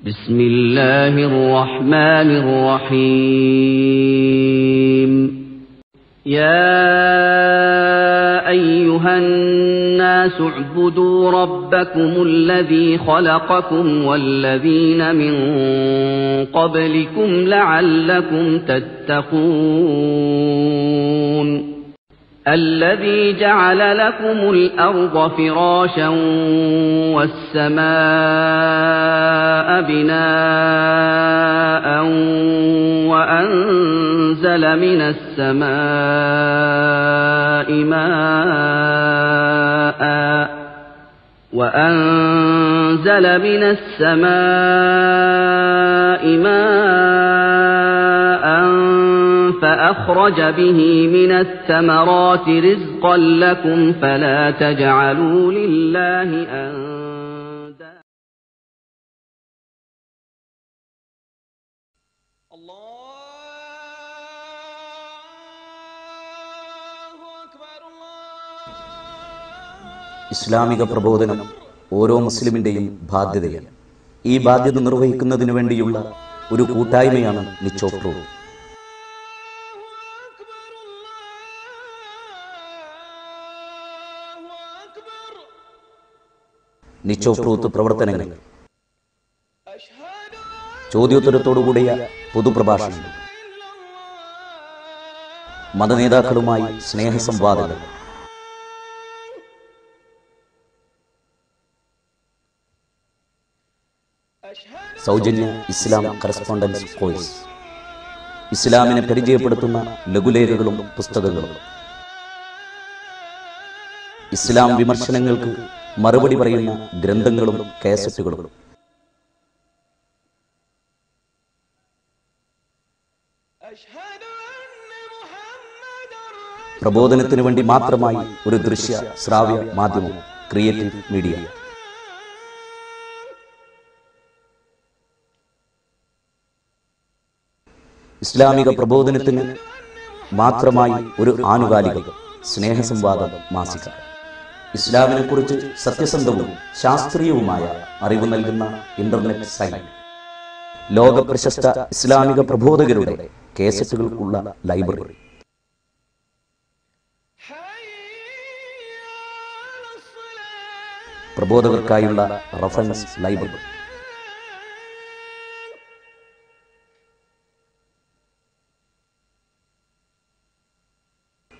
بسم الله الرحمن الرحيم يا أيها الناس اعبدوا ربكم الذي خلقكم والذين من قبلكم لعلكم تتقون الذي جعل لكم الأرض فراشا والسماء بناء وأنزل من السماء ماء فأخرج به من الثمرات رزقا لكم فلا تجعلوا لله أندادا ഇസ്ലാമിക പ്രബോധനം ഓരോ മുസ്ലിമിന്റെയും ബാധ്യതയാണ്. ഈ ബാധ്യത നിർവഹിക്കുന്നതിനു വേണ്ടിയുള്ള ഒരു കൂട്ടായ്മയാണ് Niche of truth. Niche of truth പ്രവർത്തനങ്ങൾ ചോദ്യോത്തരത്തോടുകൂടിയ പൊതുപ്രഭാഷണങ്ങൾ, മതനേതാക്കളുമായി സ്നേഹസംവാദങ്ങൾ, സൗജന്യ ഇസ്ലാം കറസ്പോണ്ടൻസ് കോഴ്സ്, ഇസ്ലാമിനെ പരിചയപ്പെടുത്തുന്ന ലഘുലേഖകളും പുസ്തകങ്ങളും, ഇസ്ലാം വിമർശനങ്ങൾക്ക് മറുപടി പറയുന്ന ഗ്രന്ഥങ്ങളും കാസറ്റുകളും, പ്രബോധനത്തിനു വേണ്ടി മാത്രമായി ഒരു ദൃശ്യ ശ്രാവ്യ മാധ്യമം ക്രിയേറ്റീവ് മീഡിയ. ഇസ്ലാമിക പ്രബോധനത്തിന് മാത്രമായി ഒരു ആനുകാലിക സ്നേഹസംവാദം മാസിക. ഇസ്ലാമിനെ കുറിച്ച് സത്യസന്ധവും ശാസ്ത്രീയവുമായ അറിവ് നൽകുന്ന ഇന്റർനെറ്റ് സൈറ്റ്. ലോക പ്രശസ്ത ഇസ്ലാമിക പ്രബോധകരുടെ കേസറ്റുകൾക്കുള്ള ലൈബ്രറി. പ്രബോധകർക്കായുള്ള റഫറൻസ് ലൈബ്രറി.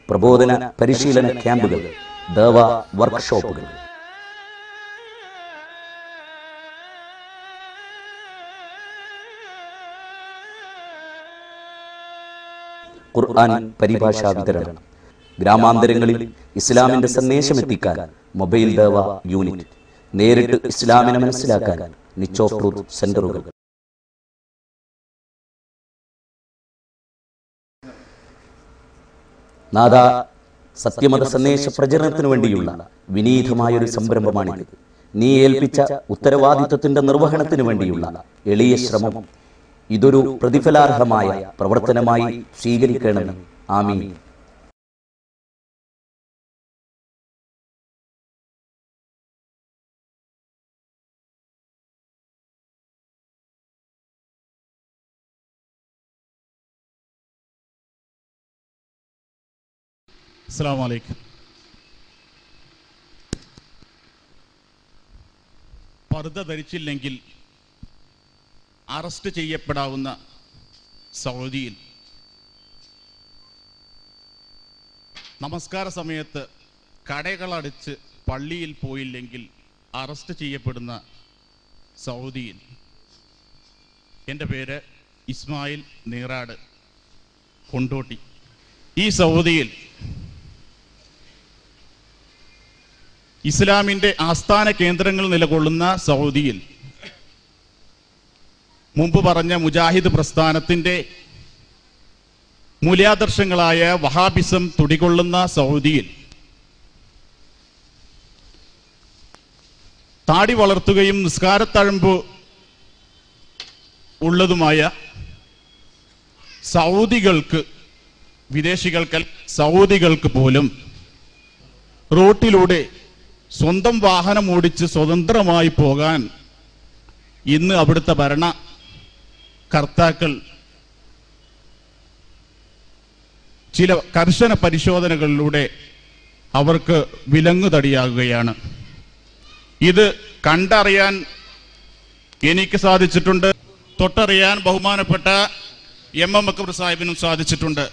പ്രബോധന പരിശീലന ക്യാമ്പുകൾ, ദഅവ വർക്ക്ഷോപ്പുകൾ. ഖുർആൻ പരിഭാഷാ വിതരണം. ഗ്രാമാന്തരങ്ങളിൽ ഇസ്ലാമിന്റെ സന്ദേശം എത്തിക്കാൻ മൊബൈൽ ദഅവ യൂണിറ്റ്. നേരിട്ട് ഇസ്ലാമിനെ മനസ്സിലാക്കാൻ നിച്ച് ഓഫ് ട്രൂത്ത് സെന്ററുകൾ. നാദ സത്യമത സന്ദേശ പ്രചരണത്തിനു വേണ്ടിയുള്ള വിനീതമായൊരു സംരംഭമാണിത്. നീ ഏൽപ്പിച്ച ഉത്തരവാദിത്വത്തിന്റെ നിർവഹണത്തിനു വേണ്ടിയുള്ള എളിയ ശ്രമം ഇതൊരു പ്രതിഫലാർഹമായ പ്രവർത്തനമായി സ്വീകരിക്കണം. ആമീൻ. അസ്സലാമു അലൈക്കും. പർദ്ദ ധരിച്ചില്ലെങ്കിൽ അറസ്റ്റ് ചെയ്യപ്പെടാവുന്ന സൗദിയിൽ നമസ്കാര സമയത്ത് കടകളടച്ച് പള്ളിയിൽ പോയില്ലെങ്കിൽ അറസ്റ്റ് ചെയ്യപ്പെടുന്ന സൗദിയിൽ. എൻ്റെ പേര് ഇസ്മായിൽ നീറാട്, കൊണ്ടോട്ടി. ഈ സൗദിയിൽ ഇസ്ലാമിൻ്റെ ആസ്ഥാന കേന്ദ്രങ്ങൾ നിലകൊള്ളുന്ന സൗദിയിൽ, മുമ്പ് പറഞ്ഞ മുജാഹിദ് പ്രസ്ഥാനത്തിൻ്റെ മൂല്യാദർശങ്ങളായ വഹാബിസം തുടികൊള്ളുന്ന സൗദിയിൽ താടി വളർത്തുകയും നിസ്കാരത്തഴമ്പ് ഉള്ളതുമായ സൗദികൾക്ക്, വിദേശികൾക്ക്, സൗദികൾക്ക് പോലും റോട്ടിലൂടെ സ്വന്തം വാഹനം ഓടിച്ച് സ്വതന്ത്രമായി പോകാൻ ഇന്ന് അവിടുത്തെ ഭരണകർത്താക്കൾ ചില കർശന പരിശോധനകളിലൂടെ അവർക്ക് വിലങ്ങുതടിയാകുകയാണ്. ഇത് കണ്ടറിയാൻ എനിക്ക് സാധിച്ചിട്ടുണ്ട്, തൊട്ടറിയാൻ ബഹുമാനപ്പെട്ട എം അക്ബർ സാഹിബിനും സാധിച്ചിട്ടുണ്ട്.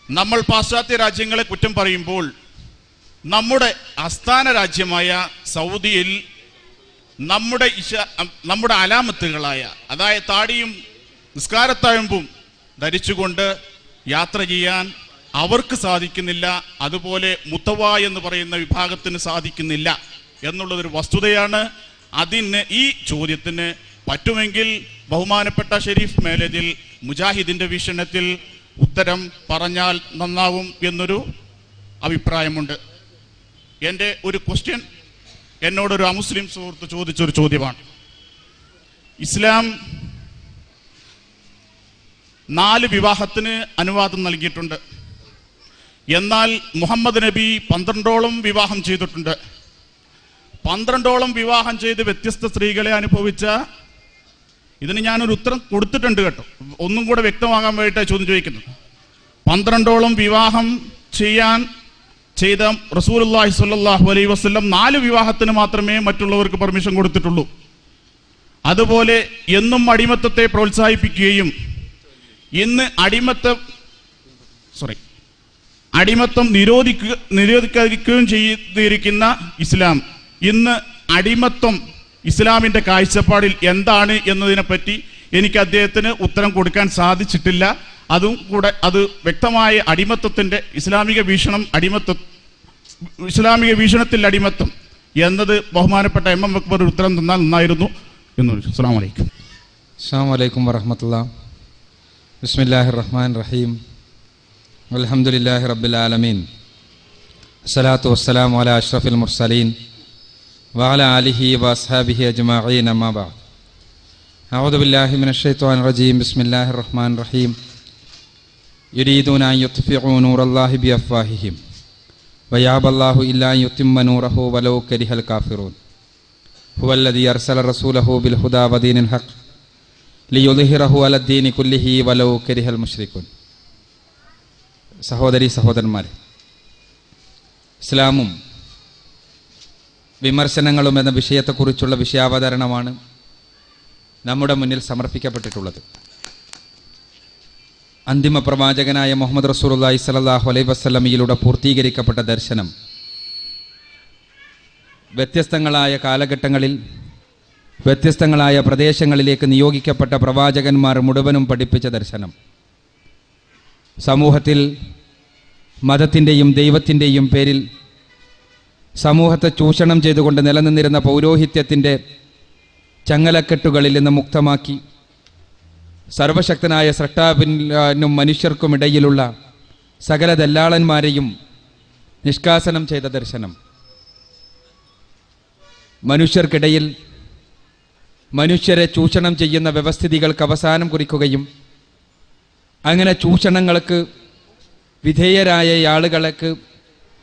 നമ്മൾ പാശ്ചാത്യ രാജ്യങ്ങളെ കുറ്റം പറയുമ്പോൾ നമ്മുടെ ആസ്ഥാന രാജ്യമായ സൗദിയിൽ നമ്മുടെ അലാമത്തുകളായ, അതായത് താടിയും നിസ്കാരത്താഴമ്പും ധരിച്ചുകൊണ്ട് യാത്ര ചെയ്യാൻ അവർക്ക് സാധിക്കുന്നില്ല, അതുപോലെ മുത്തവ എന്ന് പറയുന്ന വിഭാഗത്തിന് സാധിക്കുന്നില്ല എന്നുള്ളതൊരു വസ്തുതയാണ്. അതിന് ഈ ചോദ്യത്തിന് പറ്റുമെങ്കിൽ ബഹുമാനപ്പെട്ട ഷെരീഫ് മേലതിൽ മുജാഹിദിന്റെ വീക്ഷണത്തിൽ ഉത്തരം പറഞ്ഞാൽ നന്നാവും എന്നൊരു അഭിപ്രായമുണ്ട്. എൻ്റെ ഒരു ക്വസ്റ്റ്യൻ എന്നോടൊരു അമുസ്ലിം സുഹൃത്ത് ചോദിച്ചൊരു ചോദ്യമാണ്. ഇസ്ലാം 4 വിവാഹത്തിന് അനുവാദം നൽകിയിട്ടുണ്ട്. എന്നാൽ മുഹമ്മദ് നബി 12ഓളം വിവാഹം ചെയ്തിട്ടുണ്ട്. 12ഓളം വിവാഹം ചെയ്ത് വ്യത്യസ്ത സ്ത്രീകളെ അനുഭവിച്ച, ഇതിന് ഞാനൊരു ഉത്തരം കൊടുത്തിട്ടുണ്ട് കേട്ടോ, ഒന്നും കൂടെ വ്യക്തമാകാൻ വേണ്ടിയിട്ടാണ് ചോദ്യം ചോദിക്കുന്നത്. 12ഓളം വിവാഹം ചെയ്ത റസൂലുള്ളാഹി സ്വല്ലല്ലാഹു അലൈഹി വസല്ലം 4 വിവാഹത്തിന് മാത്രമേ മറ്റുള്ളവർക്ക് പെർമിഷൻ കൊടുത്തിട്ടുള്ളൂ. അതുപോലെ എന്നും അടിമത്തത്തെ പ്രോത്സാഹിപ്പിക്കുകയും ഇന്ന് അടിമത്തം നിരോധിക്കുകയും ചെയ്തിരിക്കുന്ന ഇസ്ലാം ഇന്ന് അടിമത്തം ഇസ്ലാമിന്റെ കാഴ്ചപ്പാടിൽ എന്താണ് എന്നതിനെപ്പറ്റി എനിക്ക് അദ്ദേഹത്തിന് ഉത്തരം കൊടുക്കാൻ സാധിച്ചിട്ടില്ല. അതും കൂടെ അത് വ്യക്തമായ അടിമത്തത്തിന്റെ ഇസ്ലാമിക വീക്ഷണത്തിൽ അടിമത്തം എന്നത് ബഹുമാനപ്പെട്ട എം അക്ബർ ഉത്തരം തന്നാൽ നന്നായിരുന്നു എന്ന്. അസ്സലാമു അലൈക്കും. അസ്സലാമു അലൈക്കും വറഹ്മത്തുള്ളാഹി. ബിസ്മില്ലാഹിർ റഹ്മാനിർ റഹീം. അൽഹംദുലില്ലാഹി റബ്ബിൽ ആലമീൻ. അസ്സലാത്തു വസ്സലാമു അലാ അഷ്റഫിൽ മുർസലീൻ വഅലാ ആലിഹി വഅസ്ഹാബിഹി അജ്മഈൻ. അമ്മാ ബഅദ്. അഊദു ബില്ലാഹി മിനശ് ശൈത്വാനിർ റജീം. ബിസ്മില്ലാഹിർ റഹ്മാനിർ റഹീം. യുരീദൂന അൻ യുത്ഫിഉ നൂറല്ലാഹി ബിഅഫ്വാഹിഹിം വയഅബല്ലാഹു ഇല്ലാ അൻ യുത്തിമ്മ നൂറഹു വലൗ കരിഹൽ കാഫിറൂൻ. ഹുവല്ലദീ അർസല റസൂലഹു ബിൽ ഹുദാ വദീനിൽ ഹഖ് ലിയുദ്ഹിറഹു അലദ്ദീനി കുല്ലിഹി വലൗ കരിഹൽ മുശ്രികൂൻ. സഹോദരീ സഹോദരന്മാരെ, ഇസ്ലാമും വിമർശനങ്ങളും എന്ന വിഷയത്തെക്കുറിച്ചുള്ള വിഷയാവതരണമാണ് നമ്മുടെ മുന്നിൽ സമർപ്പിക്കപ്പെട്ടിട്ടുള്ളത്. അന്തിമ പ്രവാചകനായ മുഹമ്മദ് റസൂലുള്ളാഹി സ്വല്ലല്ലാഹു അലൈഹി വസല്ലമയിലൂടെ പൂർത്തീകരിക്കപ്പെട്ട ദർശനം വ്യത്യസ്തങ്ങളായ കാലഘട്ടങ്ങളിൽ വ്യത്യസ്തങ്ങളായ പ്രദേശങ്ങളിലേക്ക് നിയോഗിക്കപ്പെട്ട പ്രവാചകന്മാർ മുഴുവനും പഠിപ്പിച്ച ദർശനം സമൂഹത്തിൽ മതത്തിൻ്റെയും ദൈവത്തിൻ്റെയും പേരിൽ സമൂഹത്തെ ചൂഷണം ചെയ്തുകൊണ്ട് നിലനിന്നിരുന്ന പൗരോഹിത്യത്തിൻ്റെ ചങ്ങലക്കെട്ടുകളിൽ നിന്ന് മുക്തമാക്കി സർവശക്തനായ സ്രഷ്ടാവിനും മനുഷ്യർക്കുമിടയിലുള്ള സകല ദല്ലാളന്മാരെയും നിഷ്കാസനം ചെയ്ത ദർശനം മനുഷ്യർക്കിടയിൽ മനുഷ്യരെ ചൂഷണം ചെയ്യുന്ന വ്യവസ്ഥിതികൾക്ക് അവസാനം കുറിക്കുകയും അങ്ങനെ ചൂഷണങ്ങൾക്ക് വിധേയരായ ആളുകൾക്ക്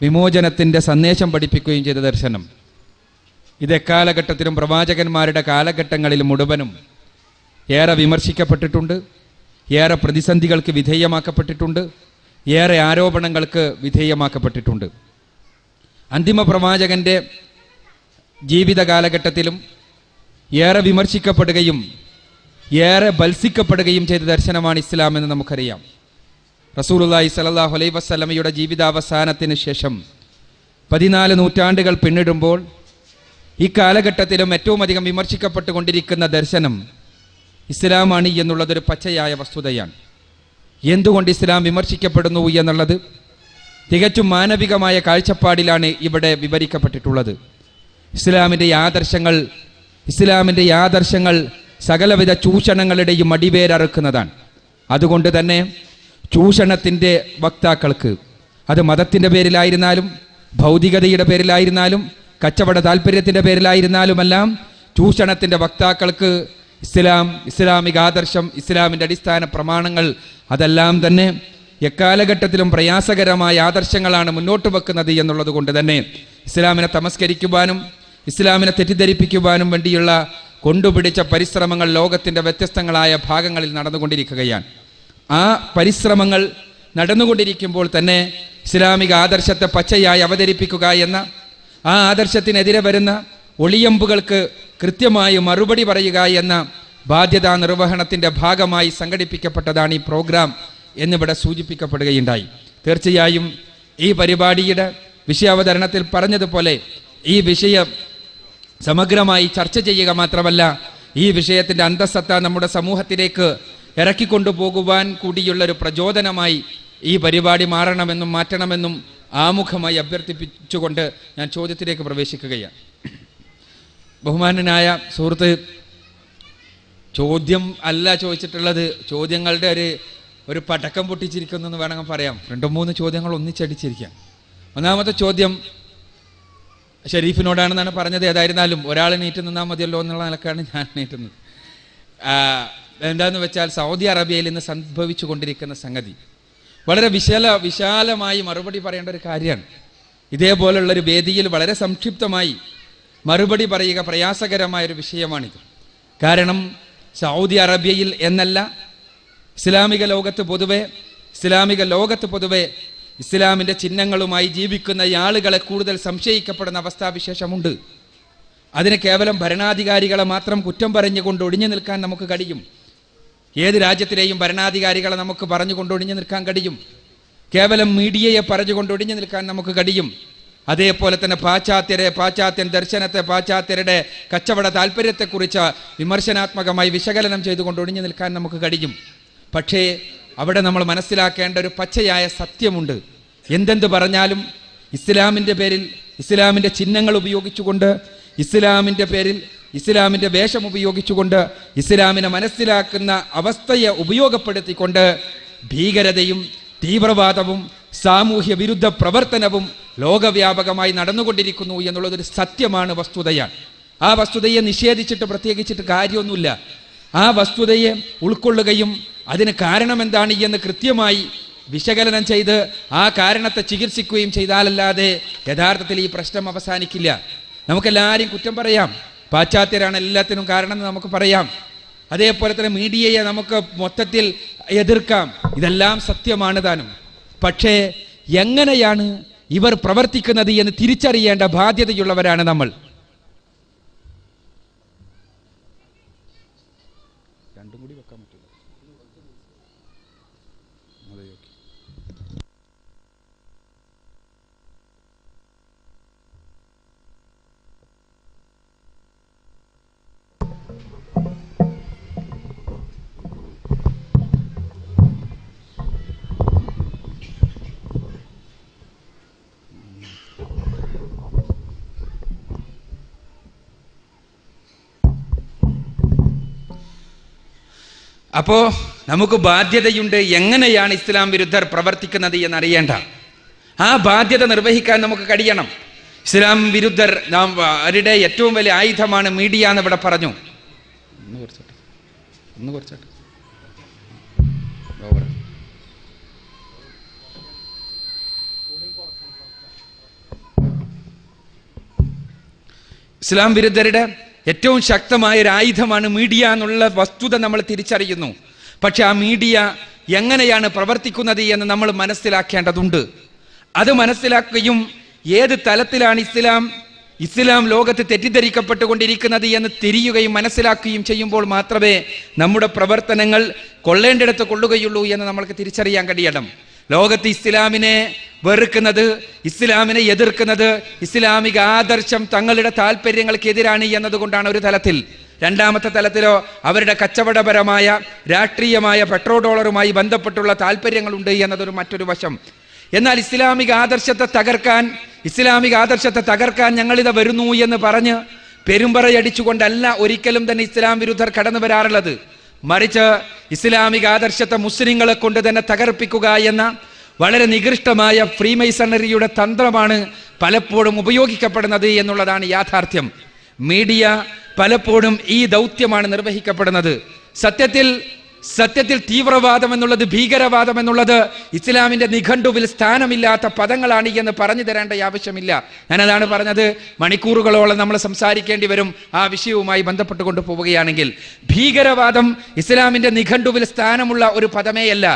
വിമോചനത്തിൻ്റെ സന്ദേശം പഠിപ്പിക്കുകയും ചെയ്ത ദർശനം ഇതെക്കാലഘട്ടത്തിലും പ്രവാചകന്മാരുടെ കാലഘട്ടങ്ങളിൽ മുഴുവനും ഏറെ വിമർശിക്കപ്പെട്ടിട്ടുണ്ട്, ഏറെ പ്രതിസന്ധികൾക്ക് വിധേയമാക്കപ്പെട്ടിട്ടുണ്ട്, ഏറെ ആരോപണങ്ങൾക്ക് വിധേയമാക്കപ്പെട്ടിട്ടുണ്ട്. അന്തിമ പ്രവാചകൻ്റെ ജീവിത കാലഘട്ടത്തിലും ഏറെ വിമർശിക്കപ്പെടുകയും ഏറെ ബത്സിക്കപ്പെടുകയും ചെയ്ത ദർശനമാണ് ഇസ്ലാം എന്ന് നമുക്കറിയാം. റസൂലുള്ളാഹി സ്വല്ലല്ലാഹു അലൈഹി വസല്ലമയുടെ ജീവിതാവസാനത്തിന് ശേഷം 14 നൂറ്റാണ്ടുകൾ പിന്നിടുമ്പോൾ ഈ കാലഘട്ടത്തിലും ഏറ്റവും അധികം വിമർശിക്കപ്പെട്ടുകൊണ്ടിരിക്കുന്ന ദർശനം ഇസ്ലാമാണ് എന്നുള്ളതൊരു പച്ചയായ വസ്തുതയാണ്. എന്തുകൊണ്ട് ഇസ്ലാം വിമർശിക്കപ്പെടുന്നു എന്നുള്ളത് തികച്ചും മാനവികമായ കാഴ്ചപ്പാടിലാണ് ഇവിടെ വിവരിക്കപ്പെട്ടിട്ടുള്ളത്. ഇസ്ലാമിൻ്റെ ആദർശങ്ങൾ സകലവിധ ചൂഷണങ്ങളുടെയും അടിവേരറുക്കുന്നതാണ്. അതുകൊണ്ട് തന്നെ ചൂഷണത്തിൻ്റെ വക്താക്കൾക്ക്, അത് മതത്തിൻ്റെ പേരിലായിരുന്നാലും ഭൗതികതയുടെ പേരിലായിരുന്നാലും കച്ചവട താല്പര്യത്തിൻ്റെ പേരിലായിരുന്നാലുമെല്ലാം ചൂഷണത്തിൻ്റെ വക്താക്കൾക്ക് ഇസ്ലാമിക ആദർശം, ഇസ്ലാമിൻ്റെ അടിസ്ഥാന പ്രമാണങ്ങൾ അതെല്ലാം തന്നെ എക്കാലഘട്ടത്തിലും പ്രയാസകരമായ ആദർശങ്ങളാണ് മുന്നോട്ട് വെക്കുന്നത് എന്നുള്ളത് കൊണ്ട് തന്നെ ഇസ്ലാമിനെ തമസ്കരിക്കുവാനും ഇസ്ലാമിനെ തെറ്റിദ്ധരിപ്പിക്കുവാനും വേണ്ടിയുള്ള കൊണ്ടുപിടിച്ച പരിശ്രമങ്ങൾ ലോകത്തിൻ്റെ വ്യത്യസ്തങ്ങളായ ഭാഗങ്ങളിൽ നടന്നുകൊണ്ടിരിക്കുകയാണ്. ആ പരിശ്രമങ്ങൾ നടന്നുകൊണ്ടിരിക്കുമ്പോൾ തന്നെ ഇസ്ലാമിക ആദർശത്തെ പച്ചയായി അവതരിപ്പിക്കുക എന്ന ആ ആദർശത്തിനെതിരെ വരുന്ന ഒളിയമ്പുകൾക്ക് കൃത്യമായി മറുപടി പറയുക എന്ന ബാധ്യതാ നിർവഹണത്തിൻ്റെ ഭാഗമായി സംഘടിപ്പിക്കപ്പെട്ടതാണ് ഈ പ്രോഗ്രാം എന്നിവിടെ സൂചിപ്പിക്കപ്പെടുകയുണ്ടായി. തീർച്ചയായും ഈ പരിപാടിയുടെ വിഷയാവതരണത്തിൽ പറഞ്ഞതുപോലെ ഈ വിഷയം സമഗ്രമായി ചർച്ച ചെയ്യുക മാത്രമല്ല, ഈ വിഷയത്തിൻ്റെ അന്തസ്സത്ത നമ്മുടെ സമൂഹത്തിലേക്ക് ഇറക്കിക്കൊണ്ടുപോകുവാൻ കൂടിയുള്ളൊരു പ്രചോദനമായി ഈ പരിപാടി മാറണമെന്നും മാറ്റണമെന്നും ആമുഖമായി അഭ്യർത്ഥിപ്പിച്ചുകൊണ്ട് ഞാൻ ചോദ്യത്തിലേക്ക് പ്രവേശിക്കുകയാണ്. ബഹുമാനനായ സുഹൃത്ത് ചോദ്യം അല്ല ചോദിച്ചിട്ടുള്ളത്, ചോദ്യങ്ങളുടെ ഒരു പടക്കം പൊട്ടിച്ചിരിക്കുന്നു എന്ന് വേണമെങ്കിൽ പറയാം. 2-3 ചോദ്യങ്ങൾ ഒന്നിച്ചടിച്ചിരിക്കാം. ഒന്നാമത്തെ ചോദ്യം ഷെരീഫിനോടാണെന്നാണ് പറഞ്ഞത്. ഏതായിരുന്നാലും ഒരാൾ നീറ്റ് നിന്നാൽ മതിയല്ലോ എന്നുള്ള നിലക്കാണ് ഞാൻ നീട്ടുന്നത്. എന്താണെന്ന് വെച്ചാൽ സൗദി അറേബ്യയിൽ ഇന്ന് സംഭവിച്ചു കൊണ്ടിരിക്കുന്ന സംഗതി വളരെ വിശാലമായി മറുപടി പറയേണ്ട ഒരു കാര്യമാണ്. ഇതേപോലുള്ളൊരു വേദിയിൽ വളരെ സംക്ഷിപ്തമായി മറുപടി പറയുക പ്രയാസകരമായൊരു വിഷയമാണിത്. കാരണം സൗദി അറേബ്യയിൽ എന്നല്ല, ഇസ്ലാമിക ലോകത്ത് പൊതുവെ ഇസ്ലാമിൻ്റെ ചിഹ്നങ്ങളുമായി ജീവിക്കുന്ന ആളുകളെ കൂടുതൽ സംശയിക്കപ്പെടുന്ന അവസ്ഥാവിശേഷമുണ്ട്. അതിന് കേവലം ഭരണാധികാരികളെ മാത്രം കുറ്റം പറഞ്ഞുകൊണ്ട് ഒഴിഞ്ഞു നിൽക്കാൻ നമുക്ക് കഴിയും. ഏത് രാജ്യത്തിലെയും ഭരണാധികാരികളെ നമുക്ക് പറഞ്ഞുകൊണ്ട് ഒഴിഞ്ഞു നിൽക്കാൻ കഴിയും. കേവലം മീഡിയയെ പറഞ്ഞുകൊണ്ട് ഒഴിഞ്ഞു നിൽക്കാൻ നമുക്ക് കഴിയും. അതേപോലെ തന്നെ പാശ്ചാത്യൻ ദർശനത്തെ, പാശ്ചാത്യരുടെ കച്ചവട താല്പര്യത്തെക്കുറിച്ച് വിമർശനാത്മകമായി വിശകലനം ചെയ്തുകൊണ്ട് ഒഴിഞ്ഞു നിൽക്കാൻ നമുക്ക് കഴിയും. പക്ഷേ അവിടെ നമ്മൾ മനസ്സിലാക്കേണ്ട ഒരു പച്ചയായ സത്യമുണ്ട്. എന്തെന്ത് പറഞ്ഞാലും ഇസ്ലാമിൻ്റെ പേരിൽ, ഇസ്ലാമിൻ്റെ ചിഹ്നങ്ങൾ ഉപയോഗിച്ചുകൊണ്ട്, ഇസ്ലാമിൻ്റെ പേരിൽ ഇസ്ലാമിൻ്റെ വേഷം ഉപയോഗിച്ചുകൊണ്ട്, ഇസ്ലാമിനെ മനസ്സിലാക്കുന്ന അവസ്ഥയെ ഉപയോഗപ്പെടുത്തിക്കൊണ്ട് ഭീകരതയും തീവ്രവാദവും സാമൂഹ്യ വിരുദ്ധ പ്രവർത്തനവും ലോകവ്യാപകമായി നടന്നുകൊണ്ടിരിക്കുന്നു എന്നുള്ളതൊരു സത്യമാണ്, വസ്തുതയാണ്. ആ വസ്തുതയെ നിഷേധിച്ചിട്ട് പ്രത്യേകിച്ചിട്ട് കാര്യമൊന്നുമില്ല. ആ വസ്തുതയെ ഉൾക്കൊള്ളുകയും അതിന് കാരണം എന്താണ് എന്ന് കൃത്യമായി വിശകലനം ചെയ്ത് ആ കാരണത്തെ ചികിത്സിക്കുകയും ചെയ്താലല്ലാതെ യഥാർത്ഥത്തിൽ ഈ പ്രശ്നം അവസാനിക്കില്ല. നമുക്കെല്ലാവരെയും കുറ്റം പറയാം, പാശ്ചാത്യരാണ് എല്ലാത്തിനും കാരണം എന്ന് നമുക്ക് പറയാം. അതേപോലെ തന്നെ മീഡിയയെ നമുക്ക് മൊത്തത്തിൽ എതിർക്കാം. ഇതെല്ലാം സത്യമാണ് താനും. പക്ഷേ എങ്ങനെയാണ് ഇവർ പ്രവർത്തിക്കുന്നത് എന്ന് തിരിച്ചറിയേണ്ട ബാധ്യതയുള്ളവരാണ് നമ്മൾ. രണ്ടും കൂടി വെക്കാൻ പറ്റില്ല. അപ്പോൾ നമുക്ക് ബാധ്യതയുണ്ട്. എങ്ങനെയാണ് ഇസ്ലാം വിരുദ്ധർ പ്രവർത്തിക്കുന്നത് എന്നറിയേണ്ട ആ ബാധ്യത നിർവഹിക്കാൻ നമുക്ക് കഴിയണം. ഇസ്ലാം വിരുദ്ധർ അവരുടെ ഏറ്റവും വലിയ ആയുധമാണ് മീഡിയ എന്ന് ഇവിടെ പറഞ്ഞു. ഇസ്ലാം വിരുദ്ധരുടെ ഏറ്റവും ശക്തമായ ഒരു ആയുധമാണ് മീഡിയ എന്നുള്ള വസ്തുത നമ്മൾ തിരിച്ചറിയുന്നു. പക്ഷെ ആ മീഡിയ എങ്ങനെയാണ് പ്രവർത്തിക്കുന്നത് എന്ന് നമ്മൾ മനസ്സിലാക്കേണ്ടതുണ്ട്. അത് മനസ്സിലാക്കുകയും ഏത് തലത്തിലാണ് ഇസ്ലാം ലോകത്ത് തെറ്റിദ്ധരിക്കപ്പെട്ടുകൊണ്ടിരിക്കുന്നത് എന്ന് തിരിയുകയും മനസ്സിലാക്കുകയും ചെയ്യുമ്പോൾ മാത്രമേ നമ്മുടെ പ്രവർത്തനങ്ങൾ കൊള്ളേണ്ടിടത്ത് കൊള്ളുകയുള്ളൂ എന്ന് നമ്മൾക്ക് തിരിച്ചറിയാൻ കഴിയണം. ലോകത്ത് ഇസ്ലാമിനെ വെറുക്കുന്നത്, ഇസ്ലാമിനെ എതിർക്കുന്നത്, ഇസ്ലാമിക ആദർശം തങ്ങളുടെ താല്പര്യങ്ങൾക്കെതിരാണ് എന്നതുകൊണ്ടാണ് ഒരു തലത്തിൽ. രണ്ടാമത്തെ തലത്തിലോ അവരുടെ കച്ചവടപരമായ രാഷ്ട്രീയമായ പെട്രോ ഡോളറുമായി ബന്ധപ്പെട്ടുള്ള താല്പര്യങ്ങളുണ്ട് എന്നതൊരു മറ്റൊരു വശം. എന്നാൽ ഇസ്ലാമിക ആദർശത്തെ തകർക്കാൻ ഞങ്ങളിത് വരുന്നു എന്ന് പറഞ്ഞ് പെരുമ്പറയടിച്ചുകൊണ്ടല്ല ഒരിക്കലും തന്നെ ഇസ്ലാം വിരുദ്ധർ കടന്നു വരാറുള്ളത്. മറിച്ച് ഇസ്ലാമിക ആദർശത്തെ മുസ്ലിങ്ങളെ കൊണ്ട് തന്നെ തകർപ്പിക്കുക എന്ന വളരെ നികൃഷ്ടമായ ഫ്രീമൈസണറിയുടെ തന്ത്രമാണ് പലപ്പോഴും ഉപയോഗിക്കപ്പെടുന്നത് എന്നുള്ളതാണ് യാഥാർത്ഥ്യം. മീഡിയ പലപ്പോഴും ഈ ദൗത്യമാണ് നിർവഹിക്കപ്പെടുന്നത്. സത്യത്തിൽ സത്യത്തിൽ തീവ്രവാദം എന്നുള്ളത്, ഭീകരവാദം എന്നുള്ളത് ഇസ്ലാമിന്റെ നിഘണ്ടുവിൽ സ്ഥാനമില്ലാത്ത പദങ്ങളാണ് എന്ന് പറഞ്ഞു തരേണ്ട ആവശ്യമില്ല. ഞാനതാണ് പറഞ്ഞത്. മണിക്കൂറുകളോളം നമ്മൾ സംസാരിക്കേണ്ടി വരും ആ വിഷയവുമായി ബന്ധപ്പെട്ടുകൊണ്ട് പോവുകയാണെങ്കിൽ. ഭീകരവാദം ഇസ്ലാമിന്റെ നിഘണ്ടുവിൽ സ്ഥാനമുള്ള ഒരു പദമേയല്ല.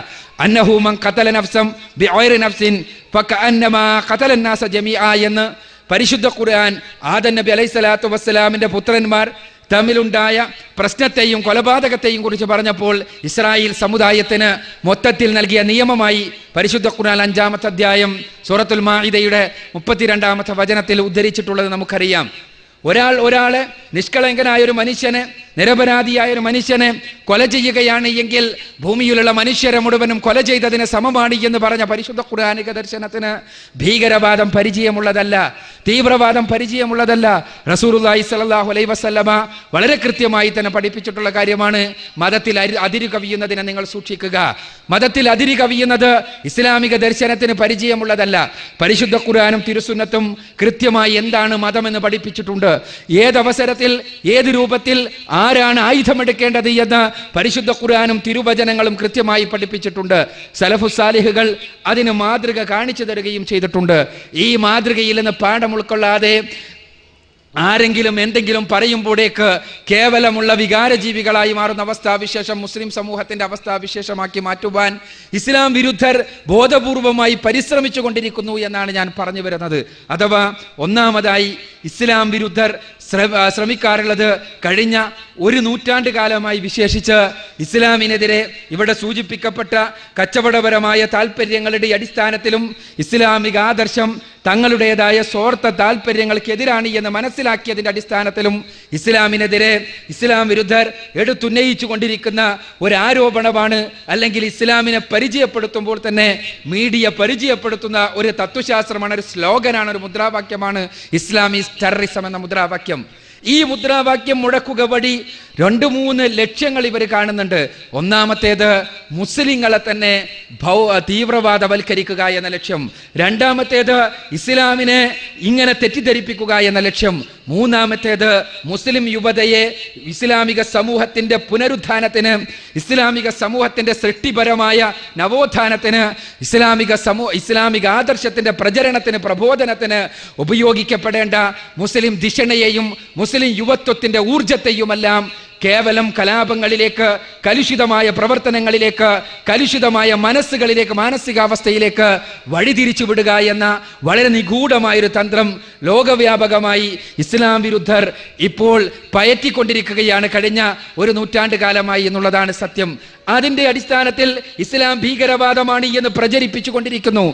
അന്നഹു മൻ ഖതല നഫ്സൻ ബിഗൈരി നഫ്സിൻ ഫകഅന്നമാ ഖതല നാസ ജമീഅ എന്ന് പരിശുദ്ധ ഖുർആൻ ആദം നബി അലൈഹി സ്വലാത്തു വസ്സലാമിന്റെ പുത്രന്മാർ തമ്മിലുണ്ടായ പ്രശ്നത്തെയും കൊലപാതകത്തെയും കുറിച്ച് പറഞ്ഞപ്പോൾ ഇസ്രായേൽ സമുദായത്തിന് മൊത്തത്തിൽ നൽകിയ നിയമമായി പരിശുദ്ധ ഖുർആൻ 5-ാമത്തെ അധ്യായം സൂറത്തുൽ മാഇദയുടെ 32-ാമത്തെ വചനത്തിൽ ഉദ്ധരിച്ചിട്ടുള്ളത് നമുക്കറിയാം. ഒരാളെ നിഷ്കളങ്കനായ ഒരു മനുഷ്യനെ, നിരപരാധിയായ ഒരു മനുഷ്യനെ കൊല ചെയ്യുകയാണ് എങ്കിൽ ഭൂമിയിലുള്ള മനുഷ്യരെ മുഴുവനും കൊല ചെയ്തതിന് സമമാണ് എന്ന് പറഞ്ഞ പരിശുദ്ധ ഖുർആനിക ദർശനത്തിന് ഭീകരവാദം പരിചയമുള്ളതല്ല, തീവ്രവാദം പരിചയമുള്ളതല്ല. റസൂലുള്ളാഹി സ്വല്ലല്ലാഹു അലൈഹി വസല്ലമ വളരെ കൃത്യമായി തന്നെ പഠിപ്പിച്ചിട്ടുള്ള കാര്യമാണ്. മതത്തിൽ അതിര് കവിയുന്നതിനെ നിങ്ങൾ സൂക്ഷിക്കുക. മതത്തിൽ അതിര് കവിയുന്നത് ഇസ്ലാമിക ദർശനത്തിന് പരിചയമുള്ളതല്ല. പരിശുദ്ധ ഖുർആനും തിരുസുന്നത്തും കൃത്യമായി എന്താണ് മതമെന്ന് പഠിപ്പിച്ചിട്ടുണ്ട്. ഏതവസരത്തിൽ ഏത് രൂപത്തിൽ ആരാണ് ആയുധമെടുക്കേണ്ടത് എന്ന് പരിശുദ്ധ ഖുർആനും തിരുവചനങ്ങളും കൃത്യമായി പഠിപ്പിച്ചിട്ടുണ്ട്. സലഫു സാലിഹുകൾ അതിന് മാതൃക കാണിച്ചു തരികയും ചെയ്തിട്ടുണ്ട്. ഈ മാതൃകയിൽ നിന്ന് പാഠം ഉൾക്കൊള്ളാതെ ആരെങ്കിലും എന്തെങ്കിലും പറയുമ്പോഴേക്ക് കേവലമുള്ള വികാരജീവികളായി മാറുന്ന അവസ്ഥാവിശേഷം മുസ്ലിം സമൂഹത്തിന്റെ അവസ്ഥാവിശേഷമാക്കി മാറ്റുവാൻ ഇസ്ലാം വിരുദ്ധർ ബോധപൂർവമായി പരിശ്രമിച്ചു കൊണ്ടിരിക്കുന്നു എന്നാണ് ഞാൻ പറഞ്ഞു വരുന്നത്. അഥവാ ഒന്നാമതായി ഇസ്ലാം വിരുദ്ധർ ശ്രമിക്കാറുള്ളത് കഴിഞ്ഞ ഒരു നൂറ്റാണ്ട് കാലമായി വിശേഷിച്ച് ഇസ്ലാമിനെതിരെ ഇവിടെ സൂചിപ്പിക്കപ്പെട്ട കച്ചവടപരമായ താല്പര്യങ്ങളുടെ അടിസ്ഥാനത്തിലും ഇസ്ലാമിക ആദർശം തങ്ങളുടേതായ സ്വാർത്ഥ താല്പര്യങ്ങൾക്കെതിരാണ് എന്ന് മനസ്സിലാക്കിയതിന്റെ അടിസ്ഥാനത്തിലും ഇസ്ലാമിനെതിരെ ഇസ്ലാം വിരുദ്ധർ എടുത്തുന്നയിച്ചു കൊണ്ടിരിക്കുന്ന ഒരു ആരോപണമാണ്, അല്ലെങ്കിൽ ഇസ്ലാമിനെ പരിചയപ്പെടുത്തുമ്പോൾ തന്നെ മീഡിയ പരിചയപ്പെടുത്തുന്ന ഒരു തത്വശാസ്ത്രമാണ്, ഒരു സ്ലോഗനാണ്, ഒരു മുദ്രാവാക്യമാണ് ഇസ്ലാമിക് ടെററിസം എന്ന മുദ്രാവാക്യം. ഈ മുദ്രാവാക്യം മുഴക്കുക വഴി 2-3 ലക്ഷ്യങ്ങൾ ഇവർ കാണുന്നുണ്ട്. ഒന്നാമത്തേത് മുസ്ലിങ്ങളെ തന്നെ തീവ്രവാദവൽക്കരിക്കുക എന്ന ലക്ഷ്യം. രണ്ടാമത്തേത് ഇസ്ലാമിനെ ഇങ്ങനെ തെറ്റിദ്ധരിപ്പിക്കുക എന്ന ലക്ഷ്യം. മൂന്നാമത്തേത് മുസ്ലിം യുവതയെ ഇസ്ലാമിക സമൂഹത്തിന്റെ പുനരുത്ഥാനത്തിന്, ഇസ്ലാമിക സമൂഹത്തിന്റെ സൃഷ്ടിപരമായ നവോത്ഥാനത്തിന്, ഇസ്ലാമിക ആദർശത്തിന്റെ പ്രചരണത്തിന്, പ്രബോധനത്തിന് ഉപയോഗിക്കപ്പെടേണ്ട മുസ്ലിം ധിഷണയെയും മുസ്ലിം യുവത്വത്തിന്റെ ഊർജത്തെയുമെല്ലാം കേവലം കലാപങ്ങളിലേക്ക്, കലുഷിതമായ പ്രവർത്തനങ്ങളിലേക്ക്, കലുഷിതമായ മനസ്സുകളിലേക്ക്, മാനസികാവസ്ഥയിലേക്ക് വഴിതിരിച്ചു വിടുക എന്ന വളരെ നിഗൂഢമായൊരു തന്ത്രം ലോകവ്യാപകമായി ഇസ്ലാം വിരുദ്ധർ ഇപ്പോൾ പയറ്റിക്കൊണ്ടിരിക്കുകയാണ് കഴിഞ്ഞ ഒരു നൂറ്റാണ്ട് കാലമായി എന്നുള്ളതാണ് സത്യം. അതിന്റെ അടിസ്ഥാനത്തിൽ ഇസ്ലാം ഭീകരവാദമാണ് എന്ന് പ്രചരിപ്പിച്ചു കൊണ്ടിരിക്കുന്നു.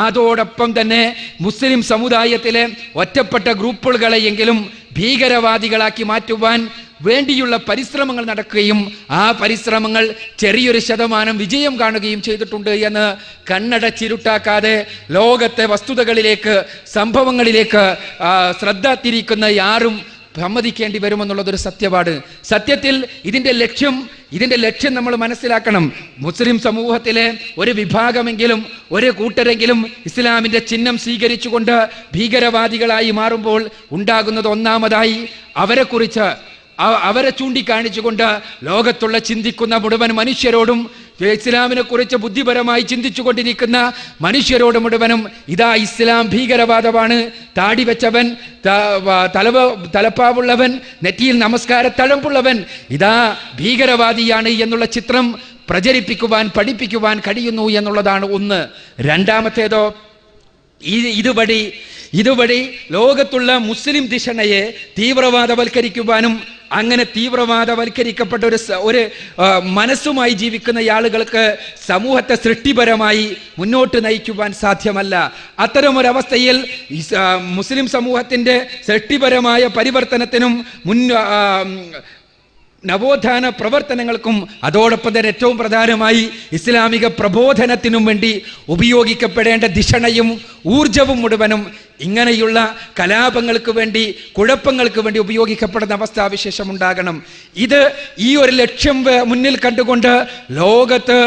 അതോടൊപ്പം തന്നെ മുസ്ലിം സമുദായത്തിലെ ഒറ്റപ്പെട്ട ഗ്രൂപ്പുകളെയെങ്കിലും ഭീകരവാദികളാക്കി മാറ്റുവാൻ വേണ്ടിയുള്ള പരിശ്രമങ്ങൾ നടക്കുകയും ആ പരിശ്രമങ്ങൾ ചെറിയൊരു ശതമാനം വിജയം കാണുകയും ചെയ്തിട്ടുണ്ട് എന്ന് കണ്ണടച്ചിരുട്ടാക്കാതെ ലോകത്തെ വസ്തുതകളിലേക്ക്, സംഭവങ്ങളിലേക്ക് ശ്രദ്ധ തിരിക്കുന്ന ആരും സമ്മതിക്കേണ്ടി വരുമെന്നുള്ളതൊരു സത്യമാണ്. സത്യത്തിൽ ഇതിന്റെ ലക്ഷ്യം നമ്മൾ മനസ്സിലാക്കണം. മുസ്ലിം സമൂഹത്തിലെ ഒരു വിഭാഗമെങ്കിലും, ഒരു കൂട്ടരെങ്കിലും ഇസ്ലാമിന്റെ ചിഹ്നം സ്വീകരിച്ചുകൊണ്ട് ഭീകരവാദികളായി മാറുമ്പോൾ ഉണ്ടാകുന്നത് ഒന്നാമതായി അവരെ ചൂണ്ടിക്കാണിച്ചുകൊണ്ട് ലോകത്തുള്ള ചിന്തിക്കുന്ന മുഴുവൻ മനുഷ്യരോടും, ഇസ്ലാമിനെ കുറിച്ച് ബുദ്ധിപരമായി ചിന്തിച്ചു കൊണ്ടിരിക്കുന്ന മനുഷ്യരോട് മുഴുവനും ഇതാ ഇസ്ലാം ഭീകരവാദമാണ്, താടി വെച്ചവൻ, തലപ്പാവുള്ളവൻ, നെറ്റിയിൽ നമസ്കാര തഴമ്പുള്ളവൻ ഇതാ ഭീകരവാദിയാണ് എന്നുള്ള ചിത്രം പ്രചരിപ്പിക്കുവാൻ, പഠിപ്പിക്കുവാൻ കഴിയുന്നു എന്നുള്ളതാണ് ഒന്ന്. രണ്ടാമത്തേതോ ഇതുവഴി ലോകത്തുള്ള മുസ്ലിം ധിഷണയെ തീവ്രവാദവൽക്കരിക്കുവാനും അങ്ങനെ തീവ്രവാദവൽക്കരിക്കപ്പെട്ട ഒരു മനസ്സുമായി ജീവിക്കുന്ന ആളുകൾക്ക് സമൂഹത്തെ സൃഷ്ടിപരമായി മുന്നോട്ട് നയിക്കുവാൻ സാധ്യമല്ല. അത്തരമൊരവസ്ഥയിൽ മുസ്ലിം സമൂഹത്തിന്റെ സൃഷ്ടിപരമായ പരിവർത്തനത്തിനും നവോത്ഥാന പ്രവർത്തനങ്ങൾക്കും അതോടൊപ്പം തന്നെ ഏറ്റവും പ്രധാനമായി ഇസ്ലാമിക പ്രബോധനത്തിനും വേണ്ടി ഉപയോഗിക്കപ്പെടേണ്ട ധിഷണയും ഊർജവും മുഴുവനും ഇങ്ങനെയുള്ള കലാപങ്ങൾക്ക് വേണ്ടി, കുഴപ്പങ്ങൾക്ക് വേണ്ടി ഉപയോഗിക്കപ്പെടുന്ന അവസ്ഥാവിശേഷം ഉണ്ടാകണം. ഈ ഒരു ലക്ഷ്യം മുന്നിൽ കണ്ടുകൊണ്ട് ലോകത്ത്